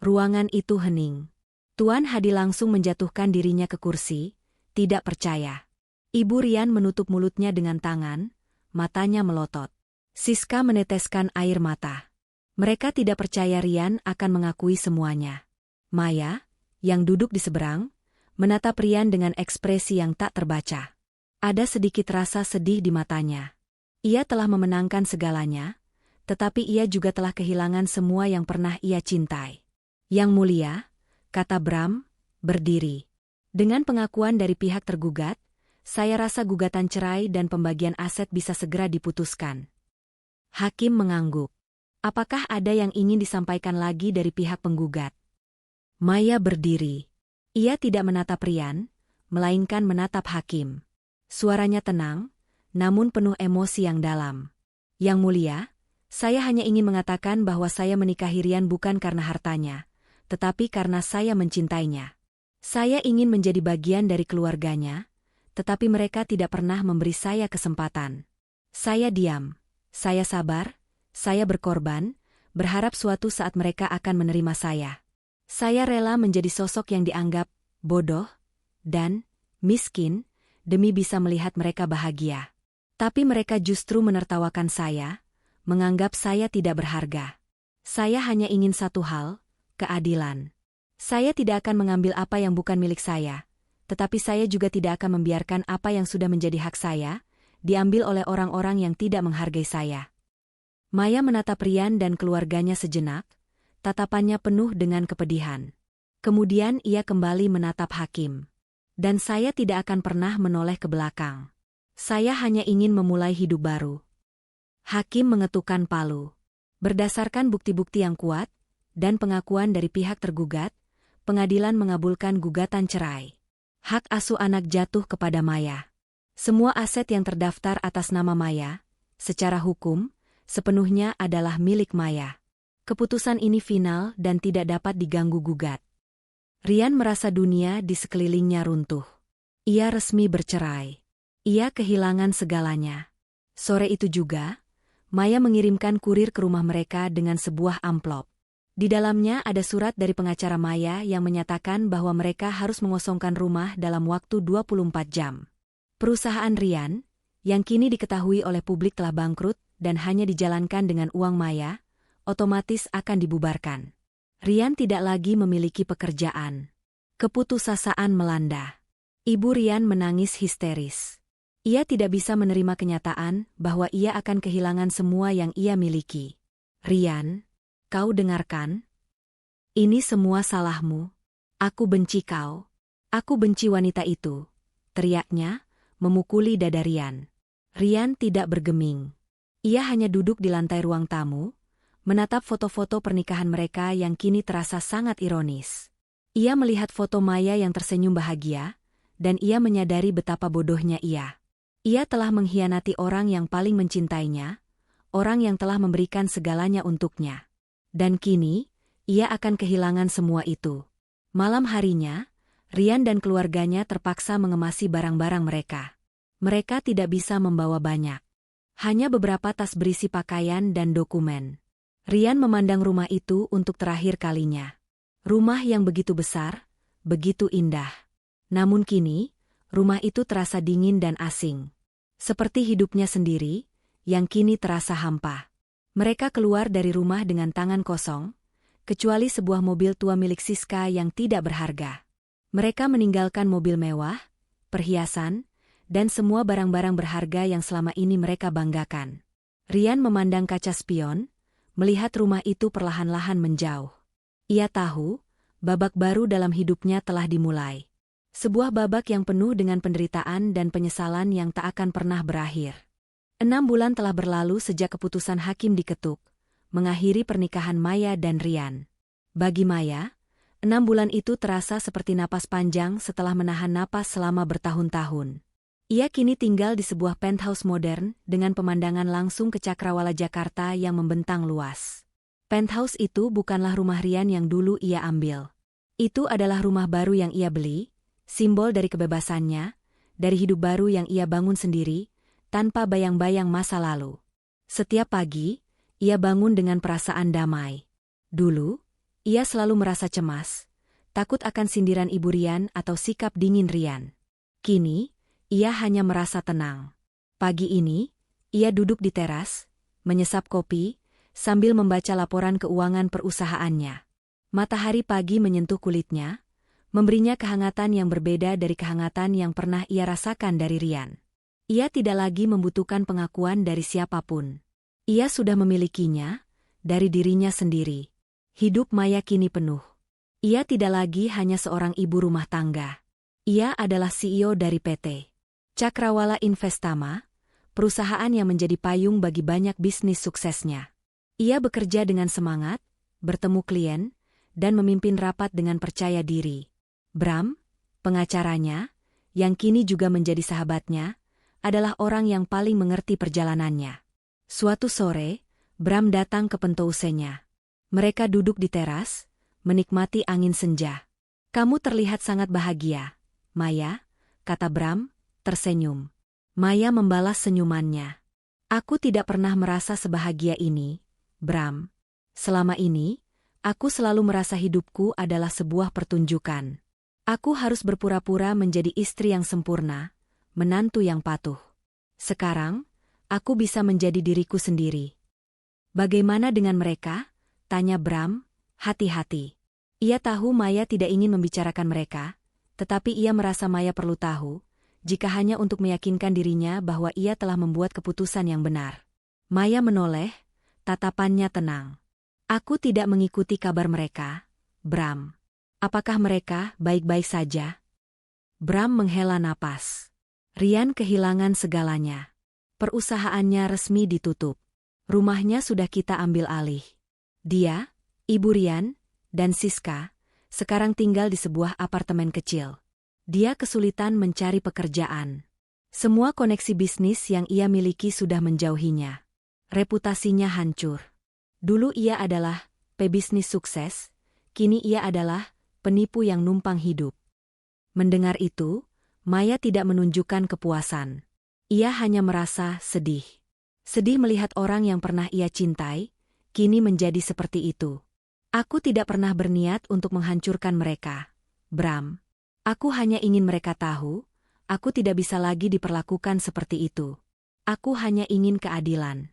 Speaker 1: Ruangan itu hening. Tuan Hadi langsung menjatuhkan dirinya ke kursi, tidak percaya. Ibu Rian menutup mulutnya dengan tangan, matanya melotot. Siska meneteskan air mata. Mereka tidak percaya Rian akan mengakui semuanya. Maya, yang duduk di seberang, menatap Rian dengan ekspresi yang tak terbaca. Ada sedikit rasa sedih di matanya. Ia telah memenangkan segalanya, tetapi ia juga telah kehilangan semua yang pernah ia cintai. "Yang mulia," kata Bram, berdiri. "Dengan pengakuan dari pihak tergugat, saya rasa gugatan cerai dan pembagian aset bisa segera diputuskan." Hakim mengangguk. Apakah ada yang ingin disampaikan lagi dari pihak penggugat? Maya berdiri. Ia tidak menatap Rian, melainkan menatap hakim. Suaranya tenang, namun penuh emosi yang dalam. "Yang mulia, saya hanya ingin mengatakan bahwa saya menikahi Rian bukan karena hartanya, tetapi karena saya mencintainya. Saya ingin menjadi bagian dari keluarganya, tetapi mereka tidak pernah memberi saya kesempatan. Saya diam, saya sabar, saya berkorban, berharap suatu saat mereka akan menerima saya. Saya rela menjadi sosok yang dianggap bodoh dan miskin demi bisa melihat mereka bahagia. Tapi mereka justru menertawakan saya, menganggap saya tidak berharga. Saya hanya ingin satu hal, keadilan. Saya tidak akan mengambil apa yang bukan milik saya, tetapi saya juga tidak akan membiarkan apa yang sudah menjadi hak saya, diambil oleh orang-orang yang tidak menghargai saya." Maya menatap Rian dan keluarganya sejenak, tatapannya penuh dengan kepedihan. Kemudian ia kembali menatap hakim. "Dan saya tidak akan pernah menoleh ke belakang. Saya hanya ingin memulai hidup baru." Hakim mengetukkan palu. Berdasarkan bukti-bukti yang kuat, dan pengakuan dari pihak tergugat, pengadilan mengabulkan gugatan cerai. Hak asuh anak jatuh kepada Maya. Semua aset yang terdaftar atas nama Maya, secara hukum, sepenuhnya adalah milik Maya. Keputusan ini final dan tidak dapat diganggu-gugat. Rian merasa dunia di sekelilingnya runtuh. Ia resmi bercerai. Ia kehilangan segalanya. Sore itu juga, Maya mengirimkan kurir ke rumah mereka dengan sebuah amplop. Di dalamnya ada surat dari pengacara Maya yang menyatakan bahwa mereka harus mengosongkan rumah dalam waktu 24 jam. Perusahaan Rian, yang kini diketahui oleh publik telah bangkrut dan hanya dijalankan dengan uang Maya, otomatis akan dibubarkan. Rian tidak lagi memiliki pekerjaan. Keputusasaan melanda. Ibu Rian menangis histeris. Ia tidak bisa menerima kenyataan bahwa ia akan kehilangan semua yang ia miliki. Rian, kau dengarkan? Ini semua salahmu. Aku benci kau. Aku benci wanita itu, teriaknya, memukuli dada Rian. Rian tidak bergeming. Ia hanya duduk di lantai ruang tamu, menatap foto-foto pernikahan mereka yang kini terasa sangat ironis. Ia melihat foto Maya yang tersenyum bahagia, dan ia menyadari betapa bodohnya ia. Ia telah mengkhianati orang yang paling mencintainya, orang yang telah memberikan segalanya untuknya. Dan kini, ia akan kehilangan semua itu. Malam harinya, Rian dan keluarganya terpaksa mengemasi barang-barang mereka. Mereka tidak bisa membawa banyak. Hanya beberapa tas berisi pakaian dan dokumen. Rian memandang rumah itu untuk terakhir kalinya. Rumah yang begitu besar, begitu indah. Namun kini, rumah itu terasa dingin dan asing. Seperti hidupnya sendiri, yang kini terasa hampa. Mereka keluar dari rumah dengan tangan kosong, kecuali sebuah mobil tua milik Siska yang tidak berharga. Mereka meninggalkan mobil mewah, perhiasan, dan semua barang-barang berharga yang selama ini mereka banggakan. Rian memandang kaca spion, melihat rumah itu perlahan-lahan menjauh. Ia tahu, babak baru dalam hidupnya telah dimulai. Sebuah babak yang penuh dengan penderitaan dan penyesalan yang tak akan pernah berakhir. 6 bulan telah berlalu sejak keputusan hakim diketuk, mengakhiri pernikahan Maya dan Rian. Bagi Maya, 6 bulan itu terasa seperti napas panjang setelah menahan napas selama bertahun-tahun. Ia kini tinggal di sebuah penthouse modern dengan pemandangan langsung ke Cakrawala Jakarta yang membentang luas. Penthouse itu bukanlah rumah Rian yang dulu ia ambil. Itu adalah rumah baru yang ia beli, simbol dari kebebasannya, dari hidup baru yang ia bangun sendiri, tanpa bayang-bayang masa lalu. Setiap pagi, ia bangun dengan perasaan damai. Dulu, ia selalu merasa cemas, takut akan sindiran ibu Rian atau sikap dingin Rian. Kini, ia hanya merasa tenang. Pagi ini, ia duduk di teras, menyesap kopi, sambil membaca laporan keuangan perusahaannya. Matahari pagi menyentuh kulitnya, memberinya kehangatan yang berbeda dari kehangatan yang pernah ia rasakan dari Rian. Ia tidak lagi membutuhkan pengakuan dari siapapun. Ia sudah memilikinya, dari dirinya sendiri. Hidup Maya kini penuh. Ia tidak lagi hanya seorang ibu rumah tangga. Ia adalah CEO dari PT Cakrawala Investama, perusahaan yang menjadi payung bagi banyak bisnis suksesnya. Ia bekerja dengan semangat, bertemu klien, dan memimpin rapat dengan percaya diri. Bram, pengacaranya, yang kini juga menjadi sahabatnya, adalah orang yang paling mengerti perjalanannya. Suatu sore, Bram datang ke pentousenya. Mereka duduk di teras, menikmati angin senja. "Kamu terlihat sangat bahagia, Maya," kata Bram, tersenyum. Maya membalas senyumannya. "Aku tidak pernah merasa sebahagia ini, Bram. Selama ini, aku selalu merasa hidupku adalah sebuah pertunjukan. Aku harus berpura-pura menjadi istri yang sempurna, menantu yang patuh. Sekarang, aku bisa menjadi diriku sendiri." "Bagaimana dengan mereka?" tanya Bram, hati-hati. Ia tahu Maya tidak ingin membicarakan mereka, tetapi ia merasa Maya perlu tahu, jika hanya untuk meyakinkan dirinya bahwa ia telah membuat keputusan yang benar. Maya menoleh, tatapannya tenang. "Aku tidak mengikuti kabar mereka, Bram. Apakah mereka baik-baik saja?" Bram menghela napas. Rian kehilangan segalanya. Perusahaannya resmi ditutup. Rumahnya sudah kita ambil alih. Dia, Ibu Rian, dan Siska, sekarang tinggal di sebuah apartemen kecil. Dia kesulitan mencari pekerjaan. Semua koneksi bisnis yang ia miliki sudah menjauhinya. Reputasinya hancur. Dulu ia adalah pebisnis sukses, kini ia adalah penipu yang numpang hidup. Mendengar itu, Maya tidak menunjukkan kepuasan. Ia hanya merasa sedih. Sedih melihat orang yang pernah ia cintai, kini menjadi seperti itu. Aku tidak pernah berniat untuk menghancurkan mereka, Bram. Aku hanya ingin mereka tahu, aku tidak bisa lagi diperlakukan seperti itu. Aku hanya ingin keadilan.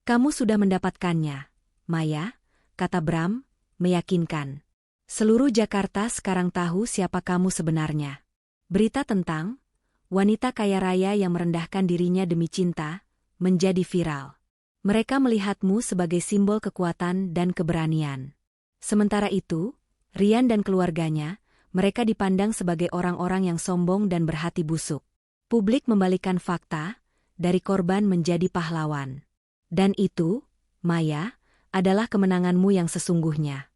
Speaker 1: Kamu sudah mendapatkannya, Maya, kata Bram, meyakinkan. Seluruh Jakarta sekarang tahu siapa kamu sebenarnya. Berita tentang wanita kaya raya yang merendahkan dirinya demi cinta menjadi viral. Mereka melihatmu sebagai simbol kekuatan dan keberanian. Sementara itu, Rian dan keluarganya, mereka dipandang sebagai orang-orang yang sombong dan berhati busuk. Publik membalikkan fakta, dari korban menjadi pahlawan. Dan itu, Maya, adalah kemenanganmu yang sesungguhnya.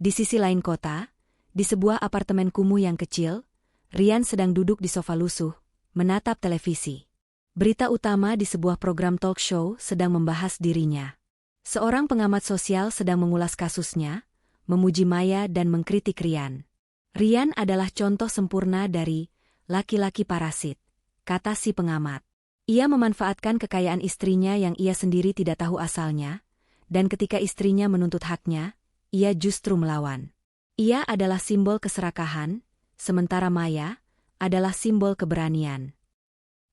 Speaker 1: Di sisi lain kota, di sebuah apartemen kumuh yang kecil, Rian sedang duduk di sofa lusuh, menatap televisi. Berita utama di sebuah program talk show sedang membahas dirinya. Seorang pengamat sosial sedang mengulas kasusnya, memuji Maya dan mengkritik Rian. Rian adalah contoh sempurna dari laki-laki parasit, kata si pengamat. Ia memanfaatkan kekayaan istrinya yang ia sendiri tidak tahu asalnya, dan ketika istrinya menuntut haknya, ia justru melawan. Ia adalah simbol keserakahan, sementara Maya adalah simbol keberanian.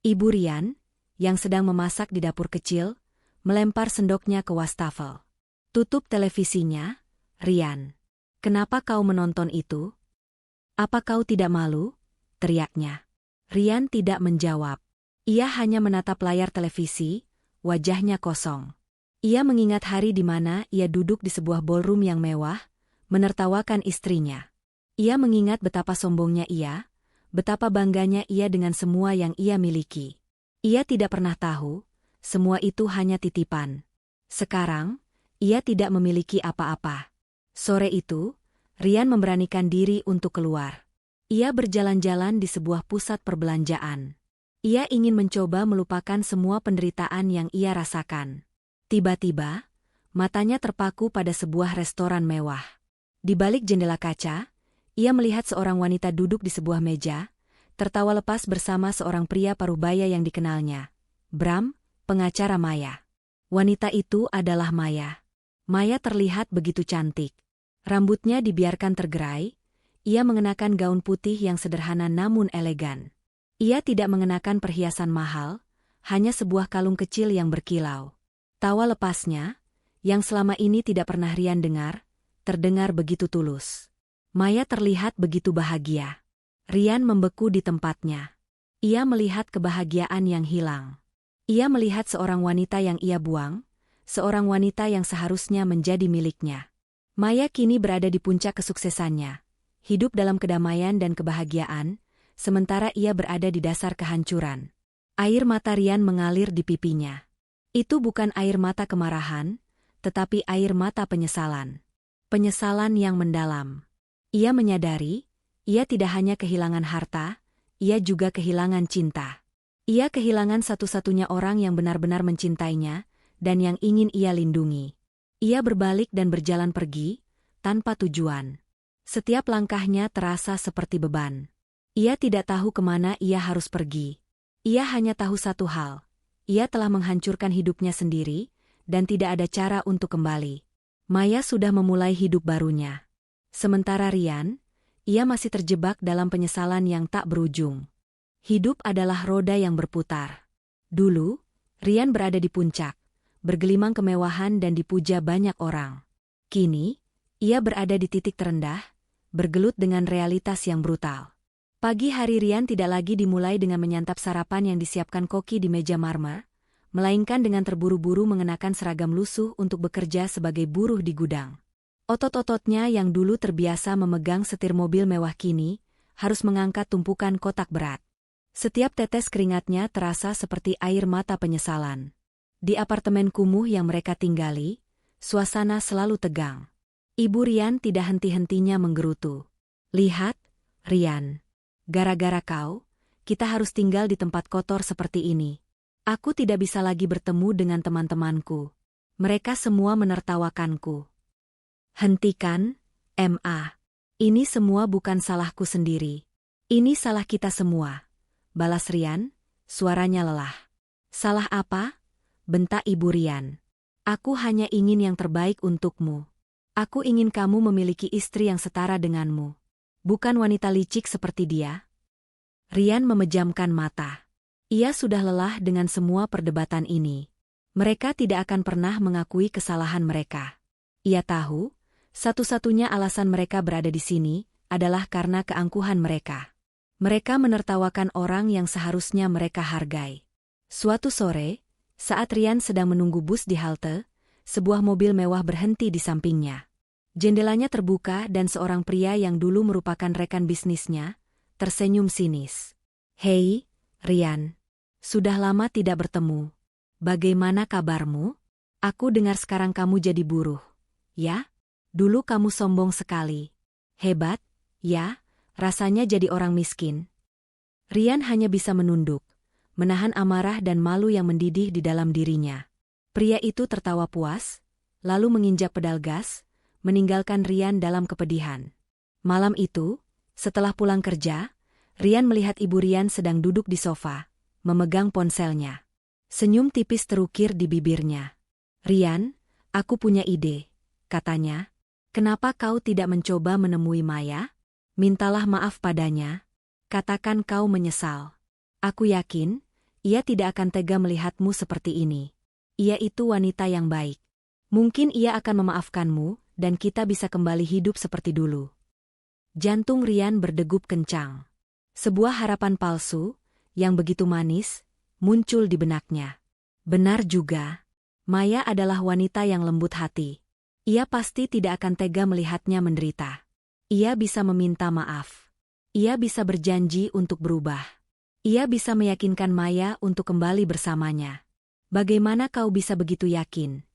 Speaker 1: Ibu Rian, yang sedang memasak di dapur kecil, melempar sendoknya ke wastafel. Tutup televisinya, Rian. Kenapa kau menonton itu? Apa kau tidak malu? Teriaknya. Rian tidak menjawab. Ia hanya menatap layar televisi, wajahnya kosong. Ia mengingat hari di mana ia duduk di sebuah ballroom yang mewah, menertawakan istrinya. Ia mengingat betapa sombongnya ia, betapa bangganya ia dengan semua yang ia miliki. Ia tidak pernah tahu, semua itu hanya titipan. Sekarang, ia tidak memiliki apa-apa. Sore itu, Rian memberanikan diri untuk keluar. Ia berjalan-jalan di sebuah pusat perbelanjaan. Ia ingin mencoba melupakan semua penderitaan yang ia rasakan. Tiba-tiba, matanya terpaku pada sebuah restoran mewah. Di balik jendela kaca, ia melihat seorang wanita duduk di sebuah meja, tertawa lepas bersama seorang pria parubaya yang dikenalnya. Bram, pengacara Maya. Wanita itu adalah Maya. Maya terlihat begitu cantik. Rambutnya dibiarkan tergerai, ia mengenakan gaun putih yang sederhana namun elegan. Ia tidak mengenakan perhiasan mahal, hanya sebuah kalung kecil yang berkilau. Tawa lepasnya, yang selama ini tidak pernah Rian dengar, terdengar begitu tulus. Maya terlihat begitu bahagia. Rian membeku di tempatnya. Ia melihat kebahagiaan yang hilang. Ia melihat seorang wanita yang ia buang, seorang wanita yang seharusnya menjadi miliknya. Maya kini berada di puncak kesuksesannya, hidup dalam kedamaian dan kebahagiaan, sementara ia berada di dasar kehancuran. Air mata Rian mengalir di pipinya. Itu bukan air mata kemarahan, tetapi air mata penyesalan. Penyesalan yang mendalam. Ia menyadari, ia tidak hanya kehilangan harta, ia juga kehilangan cinta. Ia kehilangan satu-satunya orang yang benar-benar mencintainya, dan yang ingin ia lindungi. Ia berbalik dan berjalan pergi, tanpa tujuan. Setiap langkahnya terasa seperti beban. Ia tidak tahu kemana ia harus pergi. Ia hanya tahu satu hal, ia telah menghancurkan hidupnya sendiri, dan tidak ada cara untuk kembali. Maya sudah memulai hidup barunya. Sementara Rian, ia masih terjebak dalam penyesalan yang tak berujung. Hidup adalah roda yang berputar. Dulu, Rian berada di puncak, bergelimang kemewahan dan dipuja banyak orang. Kini, ia berada di titik terendah, bergelut dengan realitas yang brutal. Pagi hari Rian tidak lagi dimulai dengan menyantap sarapan yang disiapkan koki di meja marmer, melainkan dengan terburu-buru mengenakan seragam lusuh untuk bekerja sebagai buruh di gudang. Otot-ototnya yang dulu terbiasa memegang setir mobil mewah kini, harus mengangkat tumpukan kotak berat. Setiap tetes keringatnya terasa seperti air mata penyesalan. Di apartemen kumuh yang mereka tinggali, suasana selalu tegang. Ibu Rian tidak henti-hentinya menggerutu. Lihat, Rian. Gara-gara kau, kita harus tinggal di tempat kotor seperti ini. Aku tidak bisa lagi bertemu dengan teman-temanku. Mereka semua menertawakanku. Hentikan, Ma. Ini semua bukan salahku sendiri. Ini salah kita semua. Balas Rian, suaranya lelah. Salah apa? Bentak Ibu Rian. Aku hanya ingin yang terbaik untukmu. Aku ingin kamu memiliki istri yang setara denganmu. Bukan wanita licik seperti dia. Rian memejamkan mata. Ia sudah lelah dengan semua perdebatan ini. Mereka tidak akan pernah mengakui kesalahan mereka. Ia tahu, satu-satunya alasan mereka berada di sini adalah karena keangkuhan mereka. Mereka menertawakan orang yang seharusnya mereka hargai. Suatu sore, saat Rian sedang menunggu bus di halte, sebuah mobil mewah berhenti di sampingnya. Jendelanya terbuka dan seorang pria yang dulu merupakan rekan bisnisnya, tersenyum sinis. "Hei, Rian. Sudah lama tidak bertemu. Bagaimana kabarmu? Aku dengar sekarang kamu jadi buruh. Ya? Dulu kamu sombong sekali. Hebat, ya, rasanya jadi orang miskin." Rian hanya bisa menunduk, menahan amarah dan malu yang mendidih di dalam dirinya. Pria itu tertawa puas, lalu menginjak pedal gas, meninggalkan Rian dalam kepedihan. Malam itu, setelah pulang kerja, Rian melihat Ibu Rian sedang duduk di sofa, memegang ponselnya. Senyum tipis terukir di bibirnya. "Rian, aku punya ide," katanya. "Kenapa kau tidak mencoba menemui Maya? Mintalah maaf padanya. Katakan kau menyesal. Aku yakin, ia tidak akan tega melihatmu seperti ini. Ia itu wanita yang baik. Mungkin ia akan memaafkanmu, dan kita bisa kembali hidup seperti dulu." Jantung Rian berdegup kencang. Sebuah harapan palsu, yang begitu manis, muncul di benaknya. Benar juga. Maya adalah wanita yang lembut hati. Ia pasti tidak akan tega melihatnya menderita. Ia bisa meminta maaf. Ia bisa berjanji untuk berubah. Ia bisa meyakinkan Maya untuk kembali bersamanya. "Bagaimana kau bisa begitu yakin,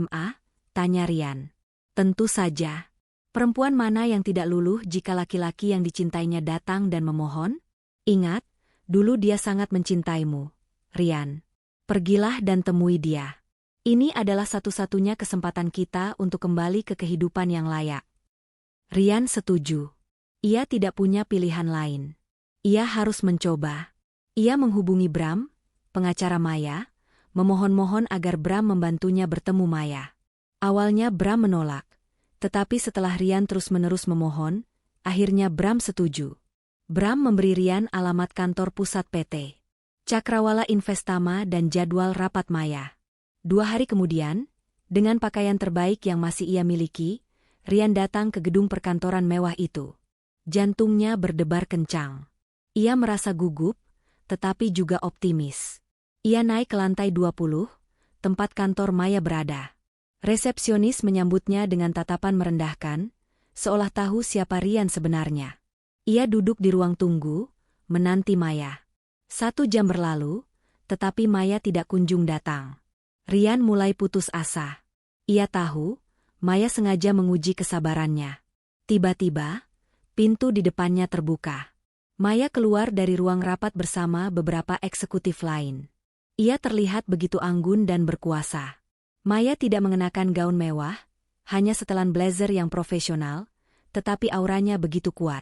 Speaker 1: Ma?" tanya Rian. "Tentu saja. Perempuan mana yang tidak luluh jika laki-laki yang dicintainya datang dan memohon? Ingat, dulu dia sangat mencintaimu, Rian. Pergilah dan temui dia. Ini adalah satu-satunya kesempatan kita untuk kembali ke kehidupan yang layak." Rian setuju. Ia tidak punya pilihan lain. Ia harus mencoba. Ia menghubungi Bram, pengacara Maya, memohon-mohon agar Bram membantunya bertemu Maya. Awalnya Bram menolak, tetapi setelah Rian terus-menerus memohon, akhirnya Bram setuju. Bram memberi Rian alamat kantor pusat PT Cakrawala Investama dan jadwal rapat Maya. 2 hari kemudian, dengan pakaian terbaik yang masih ia miliki, Rian datang ke gedung perkantoran mewah itu. Jantungnya berdebar kencang. Ia merasa gugup, tetapi juga optimis. Ia naik ke lantai 20, tempat kantor Maya berada. Resepsionis menyambutnya dengan tatapan merendahkan, seolah tahu siapa Rian sebenarnya. Ia duduk di ruang tunggu, menanti Maya. 1 jam berlalu, tetapi Maya tidak kunjung datang. Rian mulai putus asa. Ia tahu, Maya sengaja menguji kesabarannya. Tiba-tiba, pintu di depannya terbuka. Maya keluar dari ruang rapat bersama beberapa eksekutif lain. Ia terlihat begitu anggun dan berkuasa. Maya tidak mengenakan gaun mewah, hanya setelan blazer yang profesional, tetapi auranya begitu kuat.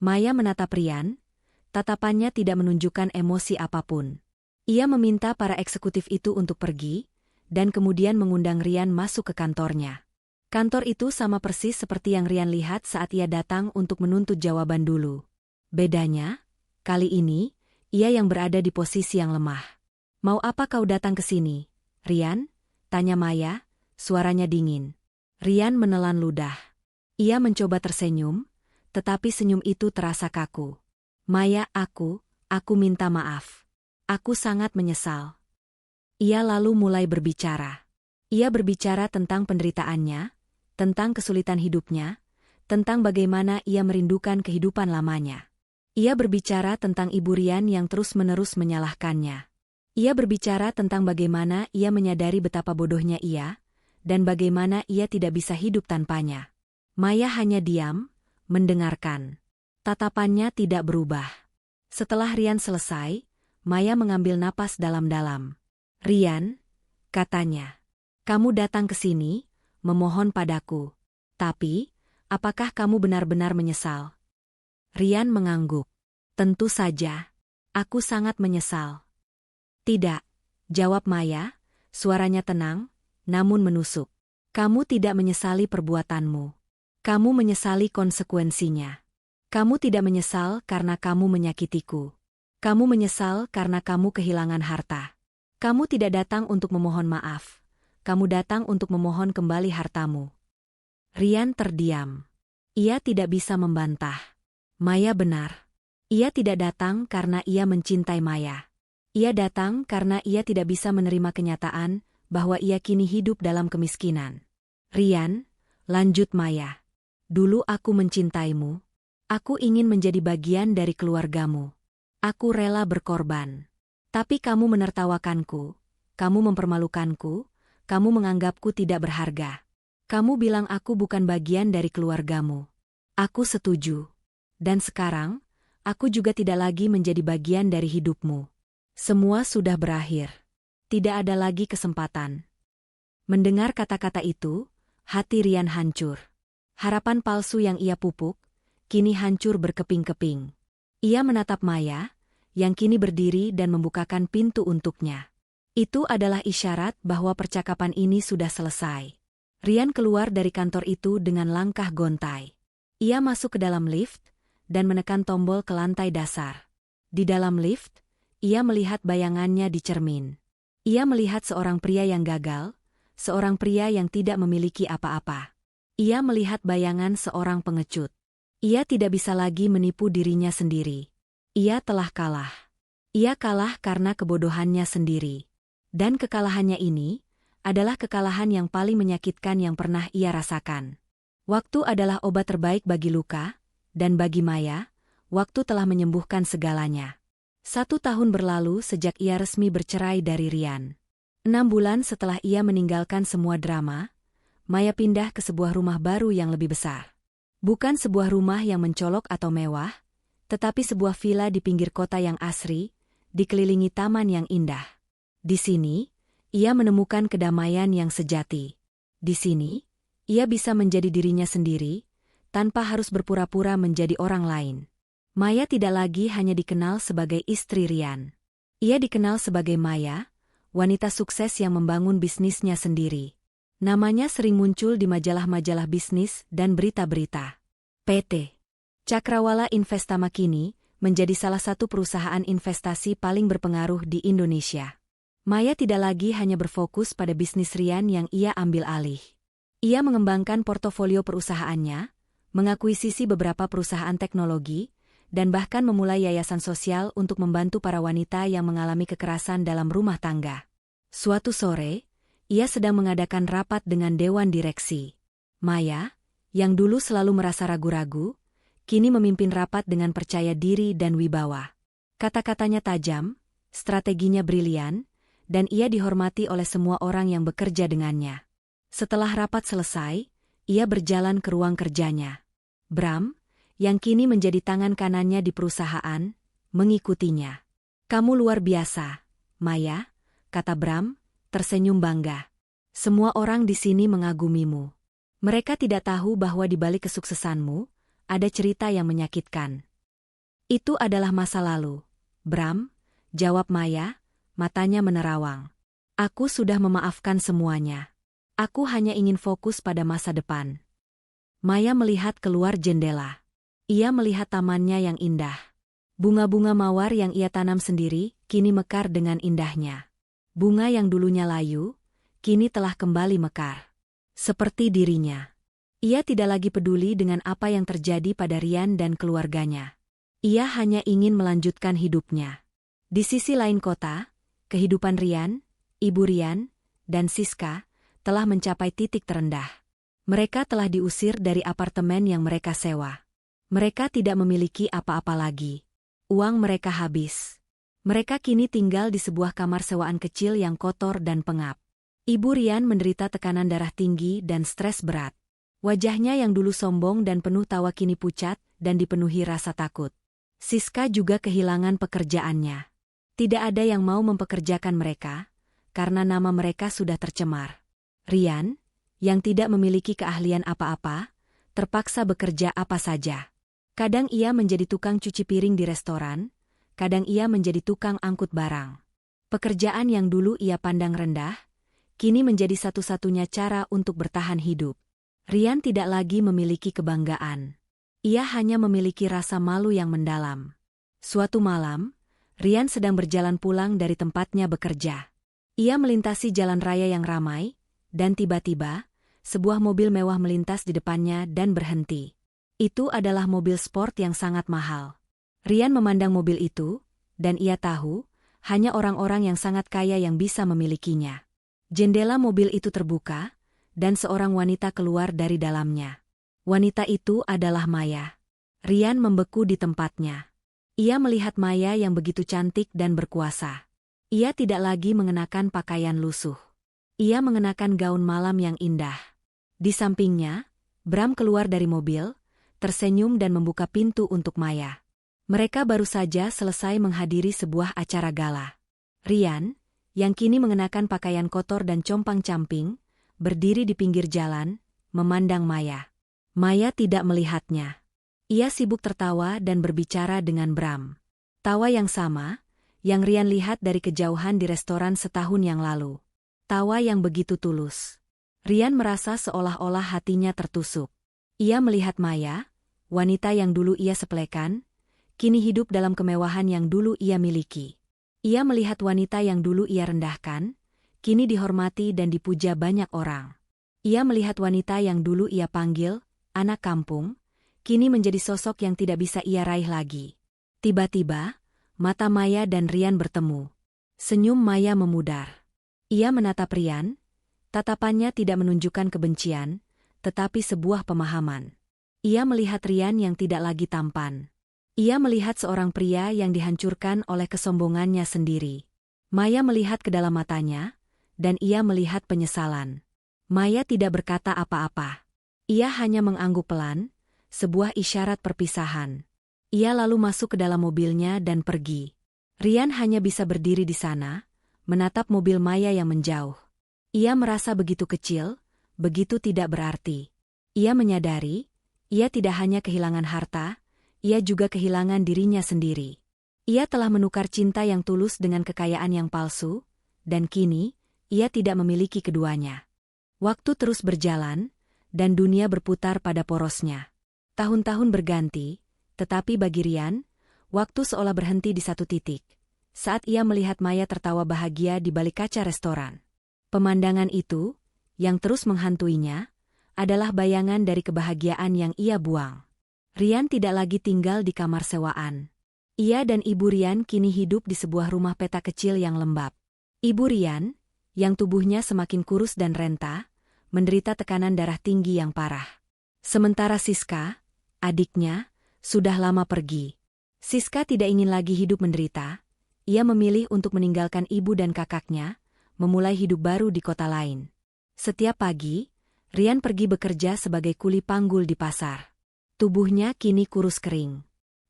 Speaker 1: Maya menatap Rian, tatapannya tidak menunjukkan emosi apapun. Ia meminta para eksekutif itu untuk pergi, dan kemudian mengundang Rian masuk ke kantornya. Kantor itu sama persis seperti yang Rian lihat saat ia datang untuk menuntut jawaban dulu. Bedanya, kali ini, ia yang berada di posisi yang lemah. "Mau apa kau datang ke sini, Rian?" tanya Maya, suaranya dingin. Rian menelan ludah. Ia mencoba tersenyum, tetapi senyum itu terasa kaku. "Maya, aku minta maaf. Aku sangat menyesal." Ia lalu mulai berbicara. Ia berbicara tentang penderitaannya, tentang kesulitan hidupnya, tentang bagaimana ia merindukan kehidupan lamanya. Ia berbicara tentang Ibu Rian yang terus-menerus menyalahkannya. Ia berbicara tentang bagaimana ia menyadari betapa bodohnya ia, dan bagaimana ia tidak bisa hidup tanpanya. Maya hanya diam, mendengarkan. Tatapannya tidak berubah. Setelah Rian selesai, Maya mengambil napas dalam-dalam. "Rian," katanya, "kamu datang ke sini, memohon padaku. Tapi, apakah kamu benar-benar menyesal?" Rian mengangguk. "Tentu saja. Aku sangat menyesal." "Tidak," jawab Maya, suaranya tenang, namun menusuk. "Kamu tidak menyesali perbuatanmu. Kamu menyesali konsekuensinya. Kamu tidak menyesal karena kamu menyakitiku. Kamu menyesal karena kamu kehilangan harta. Kamu tidak datang untuk memohon maaf. Kamu datang untuk memohon kembali hartamu." Rian terdiam. Ia tidak bisa membantah. Maya benar. Ia tidak datang karena ia mencintai Maya. Ia datang karena ia tidak bisa menerima kenyataan bahwa ia kini hidup dalam kemiskinan. "Rian," lanjut Maya, "dulu aku mencintaimu. Aku ingin menjadi bagian dari keluargamu. Aku rela berkorban. Tapi kamu menertawakanku, kamu mempermalukanku, kamu menganggapku tidak berharga. Kamu bilang aku bukan bagian dari keluargamu. Aku setuju. Dan sekarang, aku juga tidak lagi menjadi bagian dari hidupmu. Semua sudah berakhir. Tidak ada lagi kesempatan." Mendengar kata-kata itu, hati Rian hancur. Harapan palsu yang ia pupuk, kini hancur berkeping-keping. Ia menatap Maya, yang kini berdiri dan membukakan pintu untuknya. Itu adalah isyarat bahwa percakapan ini sudah selesai. Rian keluar dari kantor itu dengan langkah gontai. Ia masuk ke dalam lift, dan menekan tombol ke lantai dasar. Di dalam lift, ia melihat bayangannya di cermin. Ia melihat seorang pria yang gagal, seorang pria yang tidak memiliki apa-apa. Ia melihat bayangan seorang pengecut. Ia tidak bisa lagi menipu dirinya sendiri. Ia telah kalah. Ia kalah karena kebodohannya sendiri. Dan kekalahannya ini adalah kekalahan yang paling menyakitkan yang pernah ia rasakan. Waktu adalah obat terbaik bagi luka, dan bagi Maya, waktu telah menyembuhkan segalanya. 1 tahun berlalu sejak ia resmi bercerai dari Rian. 6 bulan setelah ia meninggalkan semua drama, Maya pindah ke sebuah rumah baru yang lebih besar. Bukan sebuah rumah yang mencolok atau mewah, tetapi sebuah villa di pinggir kota yang asri, dikelilingi taman yang indah. Di sini, ia menemukan kedamaian yang sejati. Di sini, ia bisa menjadi dirinya sendiri, tanpa harus berpura-pura menjadi orang lain. Maya tidak lagi hanya dikenal sebagai istri Rian. Ia dikenal sebagai Maya, wanita sukses yang membangun bisnisnya sendiri. Namanya sering muncul di majalah-majalah bisnis dan berita-berita. PT Cakrawala Investama kini menjadi salah satu perusahaan investasi paling berpengaruh di Indonesia. Maya tidak lagi hanya berfokus pada bisnis Rian yang ia ambil alih. Ia mengembangkan portofolio perusahaannya, mengakuisisi beberapa perusahaan teknologi, dan bahkan memulai yayasan sosial untuk membantu para wanita yang mengalami kekerasan dalam rumah tangga. Suatu sore, ia sedang mengadakan rapat dengan dewan direksi. Maya, yang dulu selalu merasa ragu-ragu, kini memimpin rapat dengan percaya diri dan wibawa. Kata-katanya tajam, strateginya brilian, dan ia dihormati oleh semua orang yang bekerja dengannya. Setelah rapat selesai, ia berjalan ke ruang kerjanya. Bram, yang kini menjadi tangan kanannya di perusahaan, mengikutinya. "Kamu luar biasa, Maya," kata Bram, tersenyum bangga. "Semua orang di sini mengagumimu. Mereka tidak tahu bahwa di balik kesuksesanmu, ada cerita yang menyakitkan." "Itu adalah masa lalu, Bram," jawab Maya, matanya menerawang. "Aku sudah memaafkan semuanya. Aku hanya ingin fokus pada masa depan." Maya melihat keluar jendela. Ia melihat tamannya yang indah. Bunga-bunga mawar yang ia tanam sendiri, kini mekar dengan indahnya. Bunga yang dulunya layu, kini telah kembali mekar. Seperti dirinya. Ia tidak lagi peduli dengan apa yang terjadi pada Rian dan keluarganya. Ia hanya ingin melanjutkan hidupnya. Di sisi lain kota, kehidupan Rian, Ibu Rian, dan Siska telah mencapai titik terendah. Mereka telah diusir dari apartemen yang mereka sewa. Mereka tidak memiliki apa-apa lagi. Uang mereka habis. Mereka kini tinggal di sebuah kamar sewaan kecil yang kotor dan pengap. Ibu Rian menderita tekanan darah tinggi dan stres berat. Wajahnya yang dulu sombong dan penuh tawa kini pucat dan dipenuhi rasa takut. Siska juga kehilangan pekerjaannya. Tidak ada yang mau mempekerjakan mereka, karena nama mereka sudah tercemar. Rian, yang tidak memiliki keahlian apa-apa, terpaksa bekerja apa saja. Kadang ia menjadi tukang cuci piring di restoran, kadang ia menjadi tukang angkut barang. Pekerjaan yang dulu ia pandang rendah, kini menjadi satu-satunya cara untuk bertahan hidup. Rian tidak lagi memiliki kebanggaan. Ia hanya memiliki rasa malu yang mendalam. Suatu malam, Rian sedang berjalan pulang dari tempatnya bekerja. Ia melintasi jalan raya yang ramai, dan tiba-tiba, sebuah mobil mewah melintas di depannya dan berhenti. Itu adalah mobil sport yang sangat mahal. Rian memandang mobil itu, dan ia tahu, hanya orang-orang yang sangat kaya yang bisa memilikinya. Jendela mobil itu terbuka, dan seorang wanita keluar dari dalamnya. Wanita itu adalah Maya. Rian membeku di tempatnya. Ia melihat Maya yang begitu cantik dan berkuasa. Ia tidak lagi mengenakan pakaian lusuh. Ia mengenakan gaun malam yang indah. Di sampingnya, Bram keluar dari mobil, tersenyum dan membuka pintu untuk Maya. Mereka baru saja selesai menghadiri sebuah acara gala. Rian, yang kini mengenakan pakaian kotor dan compang-camping, berdiri di pinggir jalan, memandang Maya. Maya tidak melihatnya. Ia sibuk tertawa dan berbicara dengan Bram. Tawa yang sama, yang Rian lihat dari kejauhan di restoran setahun yang lalu. Tawa yang begitu tulus. Rian merasa seolah-olah hatinya tertusuk. Ia melihat Maya, wanita yang dulu ia sepelekan, kini hidup dalam kemewahan yang dulu ia miliki. Ia melihat wanita yang dulu ia rendahkan, kini dihormati dan dipuja banyak orang. Ia melihat wanita yang dulu ia panggil anak kampung, kini menjadi sosok yang tidak bisa ia raih lagi. Tiba-tiba, mata Maya dan Rian bertemu. Senyum Maya memudar. Ia menatap Rian, tatapannya tidak menunjukkan kebencian, tetapi sebuah pemahaman. Ia melihat Rian yang tidak lagi tampan. Ia melihat seorang pria yang dihancurkan oleh kesombongannya sendiri. Maya melihat ke dalam matanya, dan ia melihat penyesalan. Maya tidak berkata apa-apa. Ia hanya mengangguk pelan, sebuah isyarat perpisahan. Ia lalu masuk ke dalam mobilnya dan pergi. Rian hanya bisa berdiri di sana, menatap mobil Maya yang menjauh. Ia merasa begitu kecil, begitu tidak berarti. Ia menyadari, ia tidak hanya kehilangan harta, ia juga kehilangan dirinya sendiri. Ia telah menukar cinta yang tulus dengan kekayaan yang palsu, dan kini, ia tidak memiliki keduanya. Waktu terus berjalan, dan dunia berputar pada porosnya. Tahun-tahun berganti, tetapi bagi Rian, waktu seolah berhenti di satu titik. Saat ia melihat Maya tertawa bahagia di balik kaca restoran. Pemandangan itu, yang terus menghantuinya, adalah bayangan dari kebahagiaan yang ia buang. Rian tidak lagi tinggal di kamar sewaan. Ia dan ibu Rian kini hidup di sebuah rumah peta kecil yang lembab. Ibu Rian, yang tubuhnya semakin kurus dan renta, menderita tekanan darah tinggi yang parah. Sementara Siska, adiknya, sudah lama pergi. Siska tidak ingin lagi hidup menderita. Ia memilih untuk meninggalkan ibu dan kakaknya, memulai hidup baru di kota lain. Setiap pagi, Rian pergi bekerja sebagai kuli panggul di pasar. Tubuhnya kini kurus kering.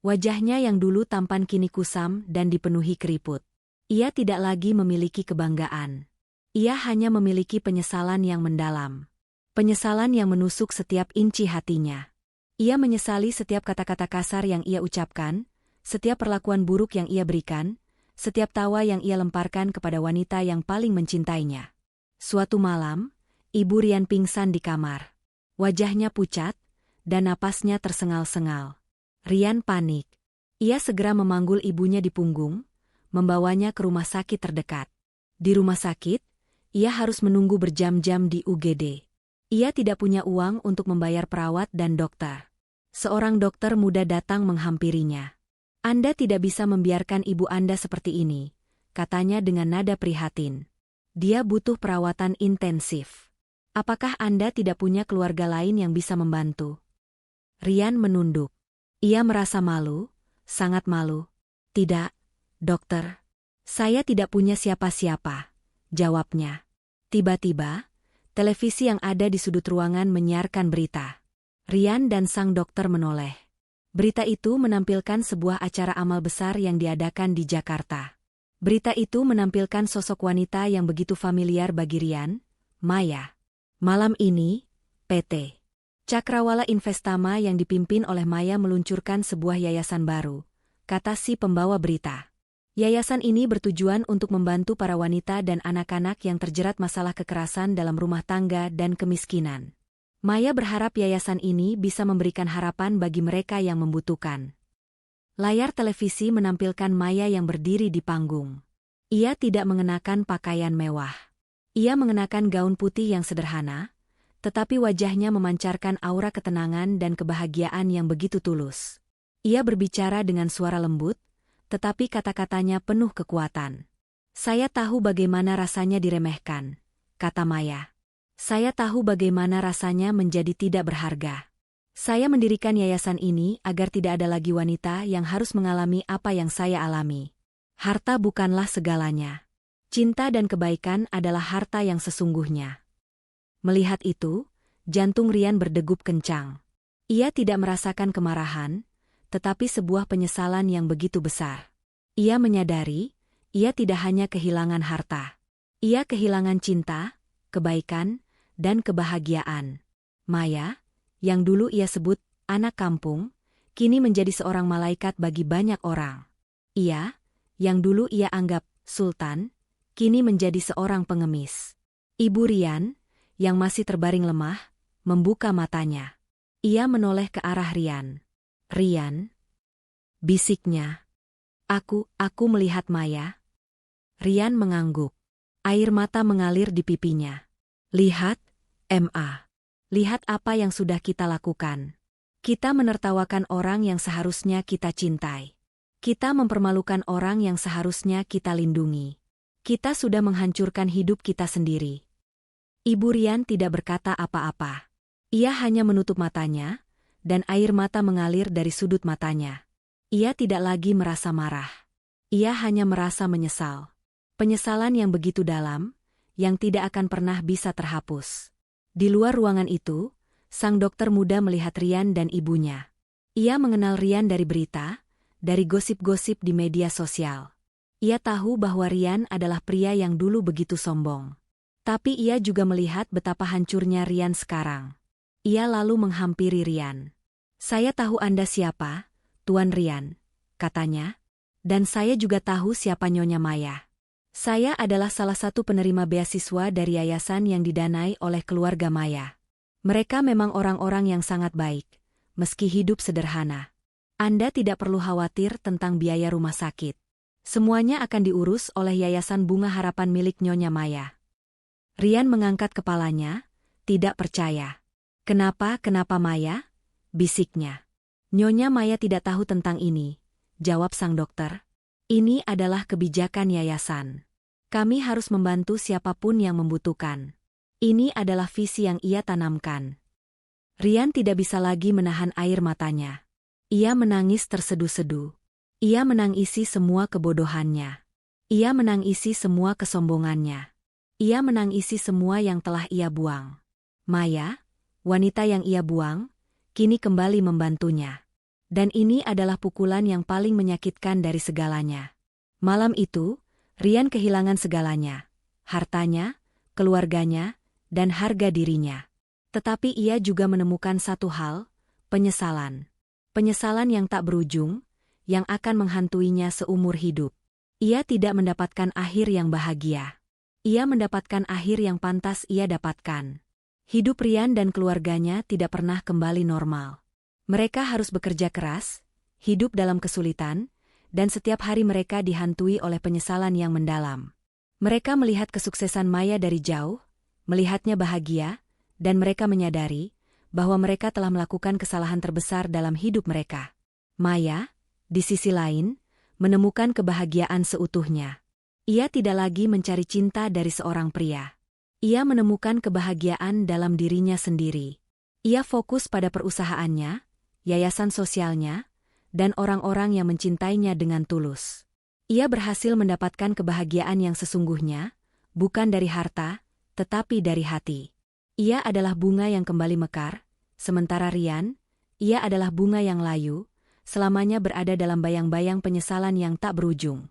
Speaker 1: Wajahnya yang dulu tampan kini kusam dan dipenuhi keriput. Ia tidak lagi memiliki kebanggaan. Ia hanya memiliki penyesalan yang mendalam. Penyesalan yang menusuk setiap inci hatinya. Ia menyesali setiap kata-kata kasar yang ia ucapkan, setiap perlakuan buruk yang ia berikan, setiap tawa yang ia lemparkan kepada wanita yang paling mencintainya. Suatu malam, Ibu Rian pingsan di kamar. Wajahnya pucat, dan napasnya tersengal-sengal. Rian panik. Ia segera memanggul ibunya di punggung, membawanya ke rumah sakit terdekat. Di rumah sakit, ia harus menunggu berjam-jam di UGD. Ia tidak punya uang untuk membayar perawat dan dokter. Seorang dokter muda datang menghampirinya. "Anda tidak bisa membiarkan ibu Anda seperti ini," katanya dengan nada prihatin. "Dia butuh perawatan intensif. Apakah Anda tidak punya keluarga lain yang bisa membantu?" Rian menunduk. Ia merasa malu, sangat malu. "Tidak, dokter. Saya tidak punya siapa-siapa," jawabnya. Tiba-tiba, televisi yang ada di sudut ruangan menyiarkan berita. Rian dan sang dokter menoleh. Berita itu menampilkan sebuah acara amal besar yang diadakan di Jakarta. Berita itu menampilkan sosok wanita yang begitu familiar bagi Rian, Maya. Malam ini, PT Cakrawala Investama yang dipimpin oleh Maya meluncurkan sebuah yayasan baru, kata si pembawa berita. Yayasan ini bertujuan untuk membantu para wanita dan anak-anak yang terjerat masalah kekerasan dalam rumah tangga dan kemiskinan. Maya berharap yayasan ini bisa memberikan harapan bagi mereka yang membutuhkan. Layar televisi menampilkan Maya yang berdiri di panggung. Ia tidak mengenakan pakaian mewah. Ia mengenakan gaun putih yang sederhana, tetapi wajahnya memancarkan aura ketenangan dan kebahagiaan yang begitu tulus. Ia berbicara dengan suara lembut, tetapi kata-katanya penuh kekuatan. Saya tahu bagaimana rasanya diremehkan, kata Maya. Saya tahu bagaimana rasanya menjadi tidak berharga. Saya mendirikan yayasan ini agar tidak ada lagi wanita yang harus mengalami apa yang saya alami. Harta bukanlah segalanya. Cinta dan kebaikan adalah harta yang sesungguhnya. Melihat itu, jantung Rian berdegup kencang. Ia tidak merasakan kemarahan, tetapi sebuah penyesalan yang begitu besar. Ia menyadari, ia tidak hanya kehilangan harta. Ia kehilangan cinta, kebaikan, dan kebahagiaan. Maya, yang dulu ia sebut anak kampung, kini menjadi seorang malaikat bagi banyak orang. Ia, yang dulu ia anggap sultan, kini menjadi seorang pengemis. Ibu Rian, yang masih terbaring lemah, membuka matanya. Ia menoleh ke arah Rian. Rian, bisiknya. Aku melihat Maya. Rian mengangguk. Air mata mengalir di pipinya. Lihat, Ma. Lihat apa yang sudah kita lakukan. Kita menertawakan orang yang seharusnya kita cintai. Kita mempermalukan orang yang seharusnya kita lindungi. Kita sudah menghancurkan hidup kita sendiri. Ibu Rian tidak berkata apa-apa. Ia hanya menutup matanya, dan air mata mengalir dari sudut matanya. Ia tidak lagi merasa marah. Ia hanya merasa menyesal. Penyesalan yang begitu dalam, yang tidak akan pernah bisa terhapus. Di luar ruangan itu, sang dokter muda melihat Rian dan ibunya. Ia mengenal Rian dari berita, dari gosip-gosip di media sosial. Ia tahu bahwa Rian adalah pria yang dulu begitu sombong. Tapi ia juga melihat betapa hancurnya Rian sekarang. Ia lalu menghampiri Rian. Saya tahu Anda siapa, Tuan Rian, katanya. Dan saya juga tahu siapa Nyonya Maya. Saya adalah salah satu penerima beasiswa dari yayasan yang didanai oleh keluarga Maya. Mereka memang orang-orang yang sangat baik, meski hidup sederhana. Anda tidak perlu khawatir tentang biaya rumah sakit. Semuanya akan diurus oleh Yayasan Bunga Harapan milik Nyonya Maya. Rian mengangkat kepalanya, tidak percaya. Kenapa Maya? Bisiknya. Nyonya Maya tidak tahu tentang ini, jawab sang dokter. Ini adalah kebijakan yayasan. Kami harus membantu siapapun yang membutuhkan. Ini adalah visi yang ia tanamkan. Rian tidak bisa lagi menahan air matanya. Ia menangis terseduh-seduh. Ia menangisi semua kebodohannya. Ia menangisi semua kesombongannya. Ia menangisi semua yang telah ia buang. Maya, wanita yang ia buang, kini kembali membantunya. Dan ini adalah pukulan yang paling menyakitkan dari segalanya. Malam itu, Rian kehilangan segalanya. Hartanya, keluarganya, dan harga dirinya. Tetapi ia juga menemukan satu hal, penyesalan. Penyesalan yang tak berujung, yang akan menghantuinya seumur hidup. Ia tidak mendapatkan akhir yang bahagia. Ia mendapatkan akhir yang pantas ia dapatkan. Hidup Rian dan keluarganya tidak pernah kembali normal. Mereka harus bekerja keras, hidup dalam kesulitan, dan setiap hari mereka dihantui oleh penyesalan yang mendalam. Mereka melihat kesuksesan Maya dari jauh, melihatnya bahagia, dan mereka menyadari bahwa mereka telah melakukan kesalahan terbesar dalam hidup mereka. Maya, di sisi lain, menemukan kebahagiaan seutuhnya. Ia tidak lagi mencari cinta dari seorang pria. Ia menemukan kebahagiaan dalam dirinya sendiri. Ia fokus pada perusahaannya, yayasan sosialnya, dan orang-orang yang mencintainya dengan tulus. Ia berhasil mendapatkan kebahagiaan yang sesungguhnya, bukan dari harta, tetapi dari hati. Ia adalah bunga yang kembali mekar, sementara Rian, ia adalah bunga yang layu, selamanya berada dalam bayang-bayang penyesalan yang tak berujung.